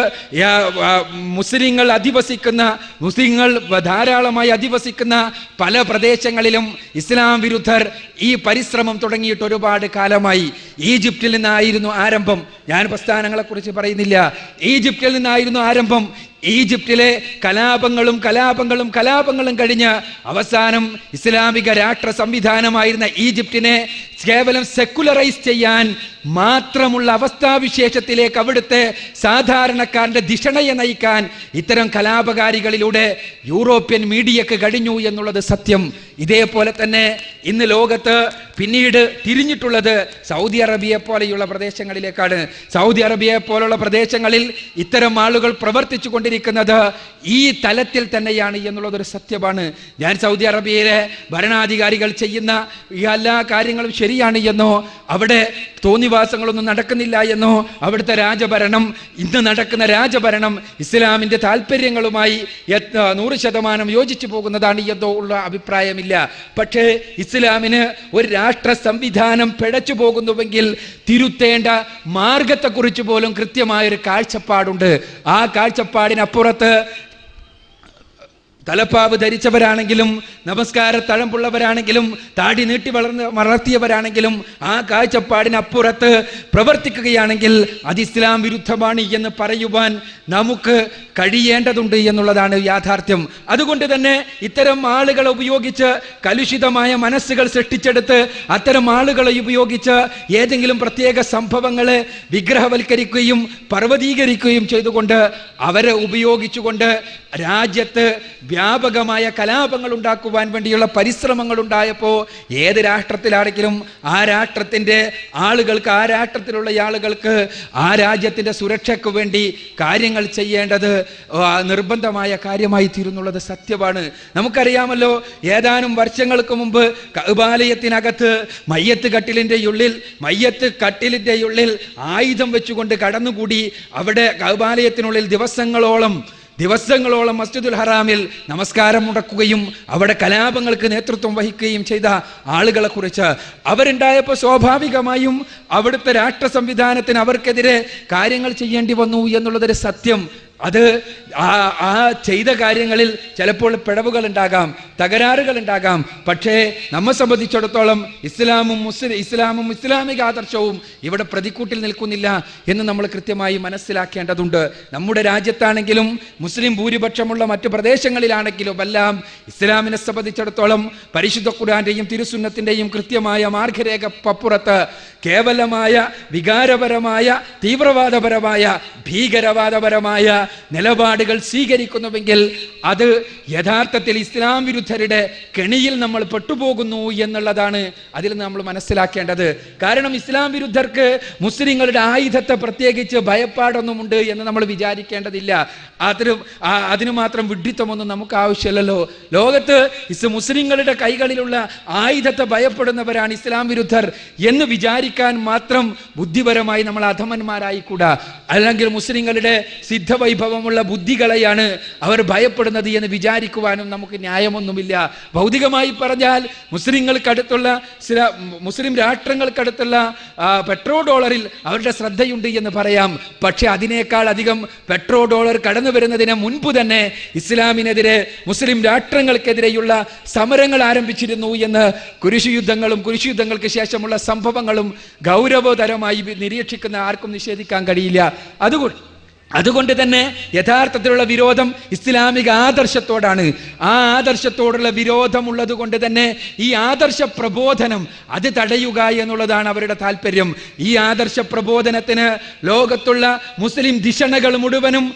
മുസ്ലിങ്ങൾ ധാരാളമായി അധിവസിക്കുന്ന പല പ്രദേശങ്ങളിലും ഇസ്ലാം വിരുദ്ധർ ഈ പരിശ്രമം തുടങ്ങിയിട്ട് ഒരുപാട് കാലമായി. ഈജിപ്തിൽ നിന്നായിരുന്നു ആരംഭം. ഞാൻ പ്രസ്ഥാനങ്ങളെക്കുറിച്ച് പറയുന്നില്ല. ഈജിപ്തിൽ നിന്നായിരുന്നു ആരംഭം. ഈജിപ്തിലെ കലാപങ്ങളും കഴിഞ്ഞ് അവസാനം ഇസ്ലാമിക രാഷ്ട്ര സംവിധാനമായിരുന്ന ഈജിപ്തിനെ കേവലം സെക്കുലറൈസ് ചെയ്യാൻ മാത്രമുള്ള അവസ്ഥാവിശേഷത്തിലേക്ക് അവിടുത്തെ സാധാരണക്കാരന്റെ ദിഷണയെ നയിക്കാൻ ഇത്തരം കലാപകാരികളിലൂടെ യൂറോപ്യൻ മീഡിയക്ക് കഴിഞ്ഞു എന്നുള്ളത് സത്യം. ഇതേപോലെ തന്നെ ഇന്ന് ലോകത്ത് പിന്നീട് തിരിഞ്ഞിട്ടുള്ളത് സൗദി അറേബ്യയെ പോലെയുള്ള പ്രദേശങ്ങളിലേക്കാണ്. സൗദി അറേബ്യയെ പോലുള്ള പ്രദേശങ്ങളിൽ ഇത്തരം ആളുകൾ പ്രവർത്തിച്ചു കൊണ്ടിരിക്കുന്നത് ഈ തലത്തിൽ തന്നെയാണ് എന്നുള്ളതൊരു സത്യമാണ്. ഞാൻ സൗദി അറേബ്യയിലെ ഭരണാധികാരികൾ ചെയ്യുന്ന ഈ എല്ലാ കാര്യങ്ങളും ശരിയാണ് എന്നോ അവിടെ തോന്നിവാസങ്ങളൊന്നും നടക്കുന്നില്ല എന്നോ അവിടുത്തെ രാജഭരണം ഇന്ന് നടക്കുന്ന രാജഭരണം ഇസ്ലാമിന്റെ താല്പര്യങ്ങളുമായി 100% യോജിച്ചു പോകുന്നതാണ് എന്നോ ഉള്ള അഭിപ്രായമില്ല. പക്ഷേ ഇസ്ലാമിന് ഒരു രാഷ്ട്ര സംവിധാനം പിഴച്ചു പോകുന്നുവെങ്കിൽ തിരുത്തേണ്ട മാർഗത്തെക്കുറിച്ച് പോലും കൃത്യമായൊരു കാഴ്ചപ്പാടുണ്ട്. ആ കാഴ്ചപ്പാടിനപ്പുറത്ത് തലപ്പാവ് ധരിച്ചവരാണെങ്കിലും നമസ്കാര തഴമ്പുള്ളവരാണെങ്കിലും താടി നീട്ടി വളർത്തിയവരാണെങ്കിലും ആ കാഴ്ചപ്പാടിനപ്പുറത്ത് പ്രവർത്തിക്കുകയാണെങ്കിൽ അത് ഇസ്ലാം വിരുദ്ധമാണ് എന്ന് പറയുവാൻ നമുക്ക് കഴിയേണ്ടതുണ്ട് എന്നുള്ളതാണ് യാഥാർത്ഥ്യം. അതുകൊണ്ട് തന്നെ ഇത്തരം ആളുകളെ ഉപയോഗിച്ച് കലുഷിതമായ മനസ്സുകൾ സൃഷ്ടിച്ചെടുത്ത് അത്തരം ആളുകളെ ഉപയോഗിച്ച് ഏതെങ്കിലും പ്രത്യേക സംഭവങ്ങളെ വിഗ്രഹവൽക്കരിക്കുകയും പർവ്വതീകരിക്കുകയും ചെയ്തുകൊണ്ട് അവരെ ഉപയോഗിച്ചുകൊണ്ട് രാജ്യത്ത് വ്യാപകമായ കലാപങ്ങൾ ഉണ്ടാക്കുവാൻ വേണ്ടിയുള്ള പരിശ്രമങ്ങൾ ഉണ്ടായപ്പോൾ ഏത് രാഷ്ട്രത്തിലാണെങ്കിലും ആ രാഷ്ട്രത്തിൻ്റെ ആളുകൾക്ക്, ആ രാഷ്ട്രത്തിലുള്ള ആളുകൾക്ക് ആ രാജ്യത്തിൻ്റെ സുരക്ഷയ്ക്ക് വേണ്ടി കാര്യങ്ങൾ ചെയ്യേണ്ടത് നിർബന്ധമായ കാര്യമായി തീരുന്നുള്ളത് സത്യമാണ്. നമുക്കറിയാമല്ലോ, ഏതാനും വർഷങ്ങൾക്ക് മുമ്പ് കഅബാലയത്തിനകത്ത് മയ്യത്ത് കട്ടിലിൻ്റെ ഉള്ളിൽ ആയുധം വെച്ചുകൊണ്ട് കടന്നുകൂടി അവിടെ കഅബാലയത്തിനുള്ളിൽ ദിവസങ്ങളോളം മസ്ജിദുൽ ഹറാമിൽ നമസ്കാരം മുടക്കുകയും അവിടെ കലാപങ്ങൾക്ക് നേതൃത്വം വഹിക്കുകയും ചെയ്ത ആളുകളെ കുറിച്ച് അവരുണ്ടായപ്പോൾ സ്വാഭാവികമായും അവിടുത്തെ രാഷ്ട്ര സംവിധാനത്തിന് അവർക്കെതിരെ കാര്യങ്ങൾ ചെയ്യേണ്ടി വന്നു എന്നുള്ളതൊരു സത്യം. അത് ആ ചെയ്ത കാര്യങ്ങളിൽ ചിലപ്പോൾ പിഴവുകൾ ഉണ്ടാകാം, തകരാറുകൾ ഉണ്ടാകാം. പക്ഷേ നമ്മെ സംബന്ധിച്ചിടത്തോളം ഇസ്ലാമും ഇസ്ലാമിക ആദർശവും ഇവിടെ പ്രതിക്കൂട്ടിൽ നിൽക്കുന്നില്ല എന്ന് നമ്മൾ കൃത്യമായി മനസ്സിലാക്കേണ്ടതുണ്ട്. നമ്മുടെ രാജ്യത്താണെങ്കിലും മുസ്ലിം ഭൂരിപക്ഷമുള്ള മറ്റു പ്രദേശങ്ങളിലാണെങ്കിലും എല്ലാം ഇസ്ലാമിനെ സംബന്ധിച്ചിടത്തോളം പരിശുദ്ധ ഖുർആന്റെയും തിരുസുന്നത്തിന്റെയും കൃത്യമായ മാർഗരേഖപ്പുറത്ത് കേവലമായ വികാരപരമായ തീവ്രവാദപരമായ ഭീകരവാദപരമായ നിലപാടുകൾ സ്വീകരിക്കുന്നുവെങ്കിൽ അത് യഥാർത്ഥത്തിൽ ഇസ്ലാം വിരുദ്ധരുടെ കെണിയിൽ നമ്മൾ പെട്ടുപോകുന്നു എന്നുള്ളതാണ് അതിൽ നമ്മൾ മനസ്സിലാക്കേണ്ടത്. കാരണം ഇസ്ലാം വിരുദ്ധർക്ക് മുസ്ലിങ്ങളുടെ ആയുധത്തെ പ്രത്യേകിച്ച് ഭയപ്പാടൊന്നുമുണ്ട് എന്ന് നമ്മൾ വിചാരിക്കേണ്ടതില്ല. അതിനു മാത്രം വിഡ്ഢിത്തമൊന്നും നമുക്ക് ആവശ്യമില്ലല്ലോ. ലോകത്ത് മുസ്ലിങ്ങളുടെ കൈകളിലുള്ള ആയുധത്തെ ഭയപ്പെടുന്നവരാണ് ഇസ്ലാം വിരുദ്ധർ എന്ന് വിചാരിക്കാൻ മാത്രം ബുദ്ധിപരമായി നമ്മൾ അധമന്മാരായിക്കൂടാ. അല്ലെങ്കിൽ മുസ്ലിങ്ങളുടെ സിദ്ധവൈഭവമുള്ള ബുദ്ധികളെയാണ് അവർ ഭയപ്പെടുന്നത് എന്ന് വിചാരിക്കുവാനും നമുക്ക് ന്യായമൊന്നുമില്ല. ഭൗതികമായി പറഞ്ഞാൽ മുസ്ലിം രാഷ്ട്രങ്ങൾക്കടുത്തുള്ള പെട്രോ ഡോളറിൽ അവരുടെ ശ്രദ്ധയുണ്ട് എന്ന് പറയാം. പക്ഷെ അതിനേക്കാൾ അധികം പെട്രോ ഡോളർ കടന്നു വരുന്നതിന് മുൻപ് തന്നെ ഇസ്ലാമിനെതിരെ മുസ്ലിം രാഷ്ട്രങ്ങൾക്കെതിരെയുള്ള സമരങ്ങൾ ആരംഭിച്ചിരുന്നു എന്ന് കുരിശുയുദ്ധങ്ങൾക്ക് ശേഷമുള്ള സംഭവങ്ങളും ഗൗരവതരമായി നിരീക്ഷിക്കുന്ന ആർക്കും നിഷേധിക്കാൻ കഴിയില്ല. അതുകൊണ്ട് തന്നെ യഥാർത്ഥത്തിലുള്ള വിരോധം ഇസ്ലാമിക ആദർശത്തോടാണ്. ആ ആദർശത്തോടുള്ള വിരോധമുള്ളത് കൊണ്ട് തന്നെ ഈ ആദർശ പ്രബോധനം അത് തടയുക എന്നുള്ളതാണ് അവരുടെ താല്പര്യം. ഈ ആദർശ പ്രബോധനത്തിന് ലോകത്തുള്ള മുസ്ലിം ദിഷണകൾ മുഴുവനും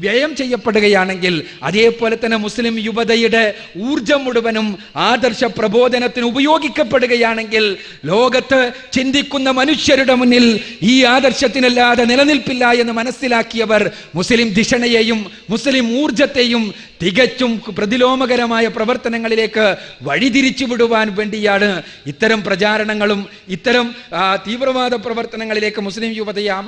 വ്യയം ചെയ്യപ്പെടുകയാണെങ്കിൽ, അതേപോലെ തന്നെ മുസ്ലിം യുവതയുടെ ഊർജം മുഴുവനും ആദർശ പ്രബോധനത്തിന് ഉപയോഗിക്കപ്പെടുകയാണെങ്കിൽ ലോകത്ത് ചിന്തിക്കുന്ന മനുഷ്യരുടെ മുന്നിൽ ഈ ആദർശത്തിനല്ലാതെ നിലനിൽപ്പില്ല എന്ന് മനസ്സിലാക്കിയവർ മുസ്ലിം ദിഷണയെയും മുസ്ലിം ഊർജത്തെയും തികച്ചും പ്രതിലോമകരമായ പ്രവർത്തനങ്ങളിലേക്ക് വഴിതിരിച്ചു വിടുവാൻ വേണ്ടിയാണ് ഇത്തരം പ്രചാരണങ്ങളും ഇത്തരം തീവ്രവാദ പ്രവർത്തനങ്ങളിലേക്ക് മുസ്ലിം യുവതയെ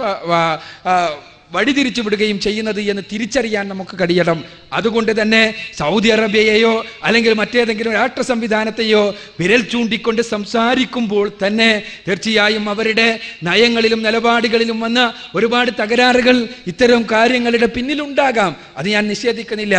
വഴിതിരിച്ചു വിടുകയും ചെയ്യുന്നത് എന്ന് തിരിച്ചറിയാൻ നമുക്ക് കഴിയണം. അതുകൊണ്ട് തന്നെ സൗദി അറേബ്യയെയോ അല്ലെങ്കിൽ മറ്റേതെങ്കിലും രാഷ്ട്ര സംവിധാനത്തെയോ വിരൽ ചൂണ്ടിക്കൊണ്ട് സംസാരിക്കുമ്പോൾ തന്നെ തീർച്ചയായും അവരുടെ നയങ്ങളിലും നിലപാടുകളിലും വന്ന ഒരുപാട് തകരാറുകൾ ഇത്തരം കാര്യങ്ങളുടെ പിന്നിലുണ്ടാകാം. അത് ഞാൻ നിഷേധിക്കുന്നില്ല.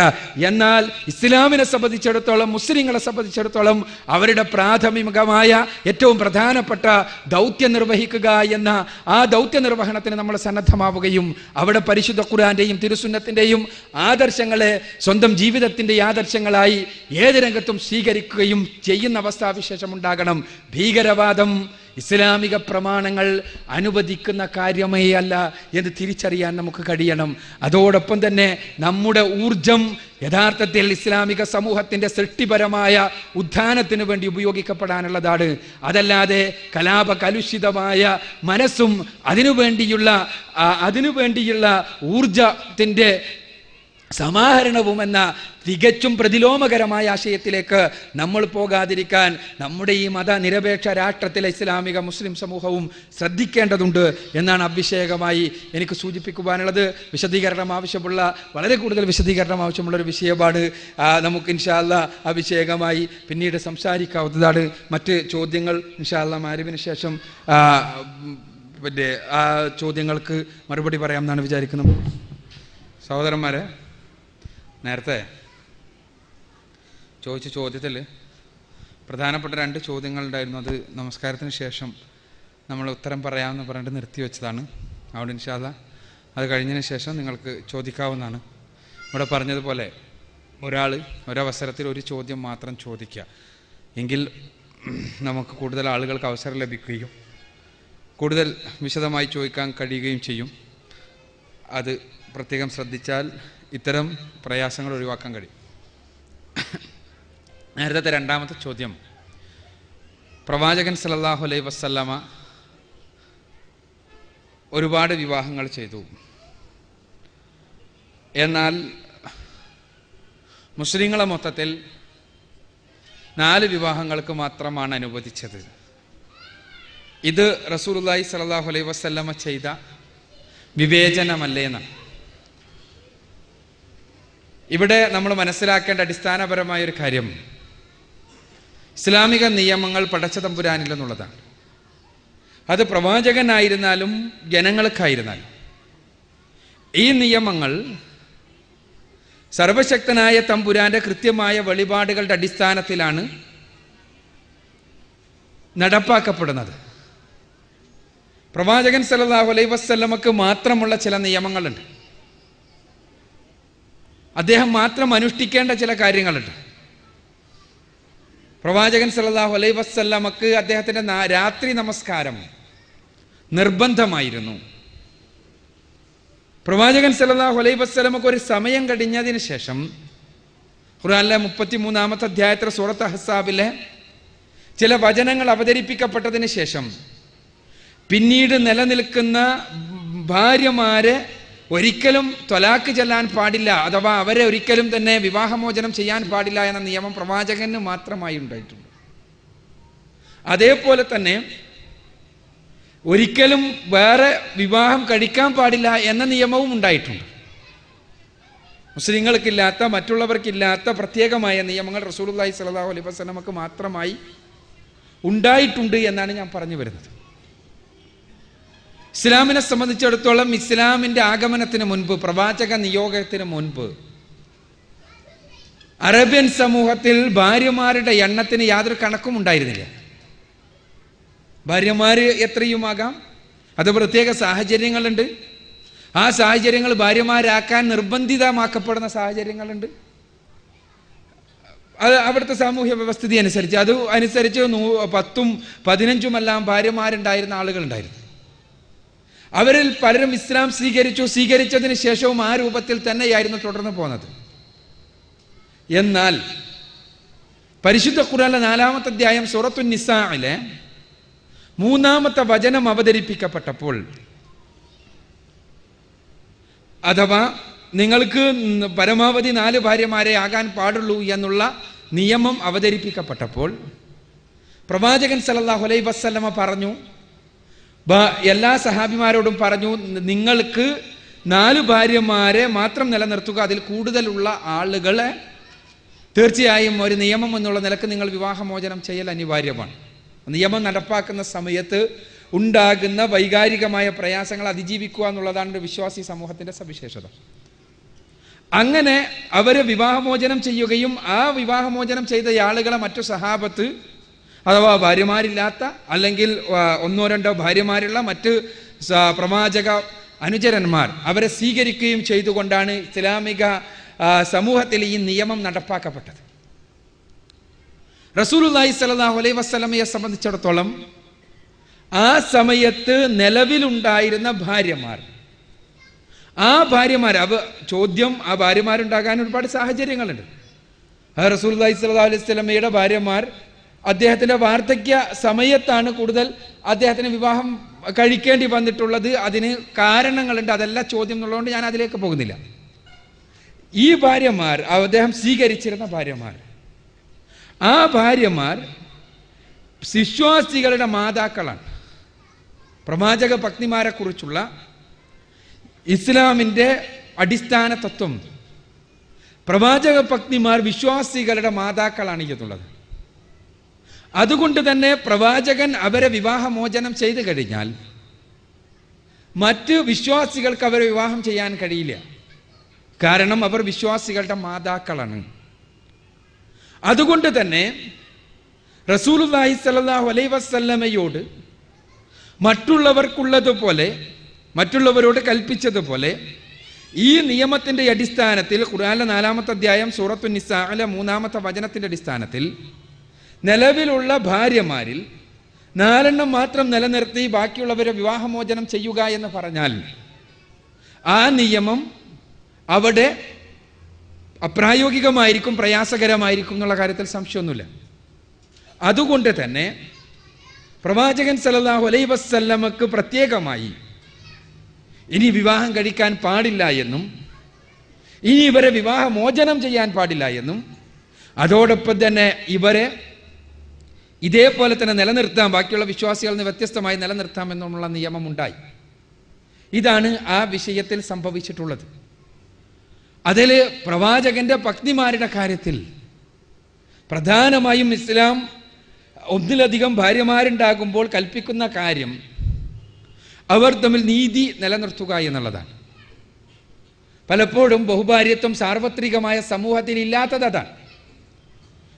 എന്നാൽ ഇസ്ലാമിനെ സംബന്ധിച്ചിടത്തോളം, മുസ്ലിങ്ങളെ സംബന്ധിച്ചിടത്തോളം അവരുടെ പ്രാഥമികമായ ഏറ്റവും പ്രധാനപ്പെട്ട ദൗത്യം നിർവഹിക്കുക എന്ന ആ ദൗത്യ നിർവഹണത്തിന് നമ്മൾ സന്നദ്ധമാവുകയും അവിടെ പരിശുദ്ധ ഖുർആന്റെയും തിരുസുന്നത്തിന്റെയും ആദർശങ്ങളെ സ്വന്തം ജീവിതത്തിന്റെ ആദർശങ്ങളായി ഏത് രംഗത്തും സ്വീകരിക്കുകയും ചെയ്യുന്ന അവസ്ഥാവിശേഷം ഉണ്ടാകണം. ഭീകരവാദം ഇസ്ലാമിക പ്രമാണങ്ങൾ അനുവദിക്കുന്ന കാര്യമേ അല്ല എന്ന് തിരിച്ചറിയാൻ നമുക്ക് കഴിയണം. അതോടൊപ്പം തന്നെ നമ്മുടെ ഊർജം യഥാർത്ഥത്തിൽ ഇസ്ലാമിക സമൂഹത്തിന്റെ സൃഷ്ടിപരമായ ഉത്ഥാനത്തിന് വേണ്ടി ഉപയോഗിക്കപ്പെടാനുള്ളതാണ്. അതല്ലാതെ കലാപകലുഷിതമായ മനസ്സും അതിനുവേണ്ടിയുള്ള ഊർജത്തിന്റെ സമാഹരണവും എന്ന തികച്ചും പ്രതിലോമകരമായ ആശയത്തിലേക്ക് നമ്മൾ പോകാതിരിക്കാൻ നമ്മുടെ ഈ മതനിരപേക്ഷ രാഷ്ട്രത്തിലെ ഇസ്ലാമിക മുസ്ലിം സമൂഹവും ശ്രദ്ധിക്കേണ്ടതുണ്ട് എന്നാണ് അഭിഷേകമായി എനിക്ക് സൂചിപ്പിക്കുവാനുള്ളത്. വളരെ കൂടുതൽ വിശദീകരണം ആവശ്യമുള്ള ഒരു വിഷയമാണ്. നമുക്ക് ഇൻഷാ അല്ലാഹ് അഭിഷേകമായി പിന്നീട് സംസാരിക്കാവുന്നതാണ്. മറ്റ് ചോദ്യങ്ങൾ ഇൻഷാ അല്ലാഹ് മഗ്‌രിബിന് ശേഷം ആ ചോദ്യങ്ങൾക്ക് മറുപടി പറയാമെന്നാണ് വിചാരിക്കുന്നത്. സഹോദരന്മാരെ, നേരത്തെ ചോദിച്ച ചോദ്യത്തിൽ പ്രധാനപ്പെട്ട 2 ചോദ്യങ്ങളുണ്ടായിരുന്നു. അത് നമസ്കാരത്തിന് ശേഷം നമ്മൾ ഉത്തരം പറയാമെന്ന് പറഞ്ഞിട്ട് നിർത്തിവെച്ചതാണ്. അവിടെ ഇൻഷാ അല്ലാഹ് അത് കഴിഞ്ഞതിന് ശേഷം നിങ്ങൾക്ക് ചോദിക്കാവുന്നതാണ്. ഇവിടെ പറഞ്ഞതുപോലെ ഒരവസരത്തിൽ ഒരു ചോദ്യം മാത്രം ചോദിക്കുക. എങ്കിൽ നമുക്ക് കൂടുതൽ ആളുകൾക്ക് അവസരം ലഭിക്കുകയും കൂടുതൽ വിശദമായി ചോദിക്കാൻ കഴിയുകയും ചെയ്യും. അത് പ്രത്യേകം ശ്രദ്ധിച്ചാൽ ഇത്തരം പ്രയാസങ്ങൾ ഒഴിവാക്കാൻ കഴിയും. നേരത്തെ 2ാമത്തെ ചോദ്യം, പ്രവാചകൻ സല്ലല്ലാഹു അലൈഹി വസല്ലമ ഒരുപാട് വിവാഹങ്ങൾ ചെയ്തു. എന്നാൽ മുസ്ലിങ്ങളെ മൊത്തത്തിൽ 4 വിവാഹങ്ങൾക്ക് മാത്രമാണ് അനുവദിച്ചത്. ഇത് റസൂലുള്ളാഹി സ്വല്ലല്ലാഹു അലൈഹി വസല്ലമ ചെയ്ത വിവേചനമല്ലേ എന്നാണ്. ഇവിടെ നമ്മൾ മനസ്സിലാക്കേണ്ട അടിസ്ഥാനപരമായ ഒരു കാര്യം, ഇസ്ലാമിക നിയമങ്ങൾ പടച്ച തമ്പുരാനില്ലെന്നുള്ളതാണ്. അത് പ്രവാചകനായിരുന്നാലും ജനങ്ങൾക്കായിരുന്നാലും ഈ നിയമങ്ങൾ സർവശക്തനായ തമ്പുരാന്റെ കൃത്യമായ വെളിപാടുകളുടെ അടിസ്ഥാനത്തിലാണ് നടപ്പാക്കപ്പെടുന്നത്. പ്രവാചകൻ സല്ലല്ലാഹു അലൈഹി വസല്ലമക്ക് മാത്രമുള്ള ചില നിയമങ്ങളുണ്ട്. അദ്ദേഹം മാത്രം അനുഷ്ഠിക്കേണ്ട ചില കാര്യങ്ങളുണ്ട്. പ്രവാചകൻ സല്ലല്ലാഹു അലൈഹി വസല്ലമക്ക് അദ്ദേഹത്തിന്റെ രാത്രി നമസ്കാരം നിർബന്ധമായിരുന്നു. പ്രവാചകൻ സല്ലല്ലാഹു അലൈഹി വസല്ലമക്ക് ഒരു സമയം കഴിഞ്ഞതിന് ശേഷം ഖുർആനിലെ 33-ാമത്തെ അധ്യായത്തിലെ സൂറത്ത് അഹ്സാബിലെ ചില വചനങ്ങൾ അവതരിപ്പിക്കപ്പെട്ടതിന് ശേഷം പിന്നീട് നിലനിൽക്കുന്ന ഭാര്യമാരെ ഒരിക്കലും ത്വലാഖ് ചെല്ലാൻ പാടില്ല, അഥവാ അവരെ ഒരിക്കലും തന്നെ വിവാഹമോചനം ചെയ്യാൻ പാടില്ല എന്ന നിയമം പ്രവാചകന് മാത്രമായി ഉണ്ടായിട്ടുണ്ട്. അതേപോലെ തന്നെ ഒരിക്കലും വേറെ വിവാഹം കഴിക്കാൻ പാടില്ല എന്ന നിയമവും ഉണ്ടായിട്ടുണ്ട്. മുസ്ലിങ്ങൾക്കില്ലാത്ത, മറ്റുള്ളവർക്കില്ലാത്ത പ്രത്യേകമായ നിയമങ്ങൾ റസൂലുള്ളാഹി സ്വല്ലല്ലാഹു അലൈഹി വസല്ലമക്ക് മാത്രമായി ഉണ്ടായിട്ടുണ്ട് എന്നാണ് ഞാൻ പറഞ്ഞു വരുന്നത്. ഇസ്ലാമിനെ സംബന്ധിച്ചിടത്തോളം ഇസ്ലാമിന്റെ ആഗമനത്തിന് മുൻപ്, പ്രവാചക നിയോഗത്തിന് മുൻപ് അറേബ്യൻ സമൂഹത്തിൽ ഭാര്യമാരുടെ എണ്ണത്തിന് യാതൊരു കണക്കും ഉണ്ടായിരുന്നില്ല. ഭാര്യമാര് എത്രയുമാകാം. അത് പ്രത്യേക സാഹചര്യങ്ങളുണ്ട്. ആ സാഹചര്യങ്ങൾ ഭാര്യമാരാക്കാൻ നിർബന്ധിതമാക്കപ്പെടുന്ന സാഹചര്യങ്ങളുണ്ട്. അത് അവിടുത്തെ സാമൂഹ്യ വ്യവസ്ഥിതി അനുസരിച്ച്, അത് അനുസരിച്ച് 10ഉം 15ഉമെല്ലാം ഭാര്യമാരുണ്ടായിരുന്ന ആളുകളുണ്ടായിരുന്നു. അവരിൽ പലരും ഇസ്ലാം സ്വീകരിച്ചതിന് ശേഷവും ആ രൂപത്തിൽ തന്നെയായിരുന്നു തുടർന്ന് പോകുന്നത്. എന്നാൽ പരിശുദ്ധ ഖുർആനിലെ 4-ാമത്തെ അധ്യായം സൂറത്തുൻ നിസാഇലെ 3-ാമത്തെ വചനം അവതരിപ്പിക്കപ്പെട്ടപ്പോൾ, അഥവാ നിങ്ങൾക്ക് പരമാവധി 4 ഭാര്യമാരെ ആകാൻ പാടുള്ളൂ എന്നുള്ള നിയമം അവതരിപ്പിക്കപ്പെട്ടപ്പോൾ പ്രവാചകൻ സല്ലല്ലാഹു അലൈഹി വസല്ലമ പറഞ്ഞു, എല്ലാ സഹാബിമാരോടും പറഞ്ഞു, നിങ്ങൾക്ക് 4 ഭാര്യമാരെ മാത്രം നിലനിർത്തുക, അതിൽ കൂടുതലുള്ള ആളുകളെ തീർച്ചയായും ഒരു നിയമം എന്നുള്ള നിലക്ക് നിങ്ങൾ വിവാഹമോചനം ചെയ്യൽ അനിവാര്യമാണ്. നിയമം നടപ്പാക്കുന്ന സമയത്ത് ഉണ്ടാകുന്ന വൈകാരികമായ പ്രയാസങ്ങൾ അതിജീവിക്കുക എന്നുള്ളതാണ് ഒരു വിശ്വാസി സമൂഹത്തിൻ്റെ സവിശേഷത. അങ്ങനെ അവരെ വിവാഹമോചനം ചെയ്യുകയും ആ വിവാഹമോചനം ചെയ്ത ആളുകളെ മറ്റു സഹാബത്ത് അഥവാ ഭാര്യമാരില്ലാത്ത അല്ലെങ്കിൽ 1-2 ഭാര്യമാരുള്ള മറ്റ് പ്രവാചക അനുചരന്മാർ അവരെ സ്വീകരിക്കുകയും ചെയ്തുകൊണ്ടാണ് ഇസ്ലാമിക സമൂഹത്തിൽ ഈ നിയമം നടപ്പാക്കപ്പെട്ടത്. റസൂലുള്ളാഹി സ്വല്ലല്ലാഹു അലൈഹി വസല്ലമയെ സംബന്ധിച്ചിടത്തോളം ആ സമയത്ത് നിലവിലുണ്ടായിരുന്ന ഭാര്യമാർ, ആ ഭാര്യമാരുണ്ടാകാൻ ഒരുപാട് സാഹചര്യങ്ങളുണ്ട്. റസൂലുള്ളാഹി സ്വല്ലല്ലാഹു അലൈഹി വസല്ലമയുടെ ഭാര്യമാർ അദ്ദേഹത്തിൻ്റെ വാർദ്ധക്യ സമയത്താണ് കൂടുതൽ അദ്ദേഹത്തിന് വിവാഹം കഴിക്കേണ്ടി വന്നിട്ടുള്ളത്. അതിന് കാരണങ്ങളുണ്ട്, അതല്ല ചോദ്യം എന്നുള്ളതുകൊണ്ട് ഞാൻ അതിലേക്ക് പോകുന്നില്ല. ഈ ഭാര്യമാർ, അദ്ദേഹം സ്വീകരിച്ചിരുന്ന ഭാര്യമാർ, ആ ഭാര്യമാർ വിശ്വാസികളുടെ മാതാക്കളാണ്. പ്രവാചക പത്നിമാരെ കുറിച്ചുള്ള ഇസ്ലാമിൻ്റെ അടിസ്ഥാന തത്വം, പ്രവാചക പത്നിമാർ വിശ്വാസികളുടെ മാതാക്കളാണ് എന്നുള്ളത്. അതുകൊണ്ട് തന്നെ പ്രവാചകൻ അവരെ വിവാഹമോചനം ചെയ്തു കഴിഞ്ഞാൽ മറ്റ് വിശ്വാസികൾക്ക് അവരെ വിവാഹം ചെയ്യാൻ കഴിയില്ല. കാരണം അവർ വിശ്വാസികളുടെ മാതാക്കളാണ്. അതുകൊണ്ട് തന്നെ റസൂലുള്ളാഹി സ്വല്ലല്ലാഹു അലൈഹി വസല്ലമയോട് മറ്റുള്ളവരോട് കൽപ്പിച്ചതുപോലെ ഈ നിയമത്തിൻ്റെ അടിസ്ഥാനത്തിൽ ഖുർആനിലെ 4-ാമത്തെ അധ്യായം സൂറത്തു നിസാഇലെ 3-ാമത്തെ വചനത്തിൻ്റെ അടിസ്ഥാനത്തിൽ നിലവിലുള്ള ഭാര്യമാരിൽ 4 മാത്രം നിലനിർത്തി ബാക്കിയുള്ളവരെ വിവാഹമോചനം ചെയ്യുക എന്ന് പറഞ്ഞാൽ ആ നിയമം അവിടെ അപ്രായോഗികമായിരിക്കും, പ്രയാസകരമായിരിക്കും എന്നുള്ള കാര്യത്തിൽ സംശയമൊന്നുമില്ല. അതുകൊണ്ട് തന്നെ പ്രവാചകൻ സല്ലല്ലാഹു അലൈഹി വസല്ലമക്ക് പ്രത്യേകമായി ഇനി വിവാഹം കഴിക്കാൻ പാടില്ല എന്നും ഇനി ഇവരെ വിവാഹമോചനം ചെയ്യാൻ പാടില്ല എന്നും അതോടൊപ്പം തന്നെ ഇവരെ ഇതേപോലെ തന്നെ നിലനിർത്താം, ബാക്കിയുള്ള വിശ്വാസികളിൽ നിന്ന് വ്യത്യസ്തമായി നിലനിർത്താം എന്നുള്ള നിയമമുണ്ടായി. ഇതാണ് ആ വിഷയത്തിൽ സംഭവിച്ചിട്ടുള്ളത്. അതിൽ പ്രവാചകന്റെ പത്നിമാരുടെ കാര്യത്തിൽ പ്രധാനമായും ഇസ്ലാം ഒന്നിലധികം ഭാര്യമാരുണ്ടാകുമ്പോൾ കൽപ്പിക്കുന്ന കാര്യം അവർ തമ്മിൽ നീതി നിലനിർത്തുക എന്നുള്ളതാണ്. പലപ്പോഴും ബഹുഭാര്യത്വം സാർവത്രികമായ സമൂഹത്തിൽ ഇല്ലാത്തത് അതാണ്.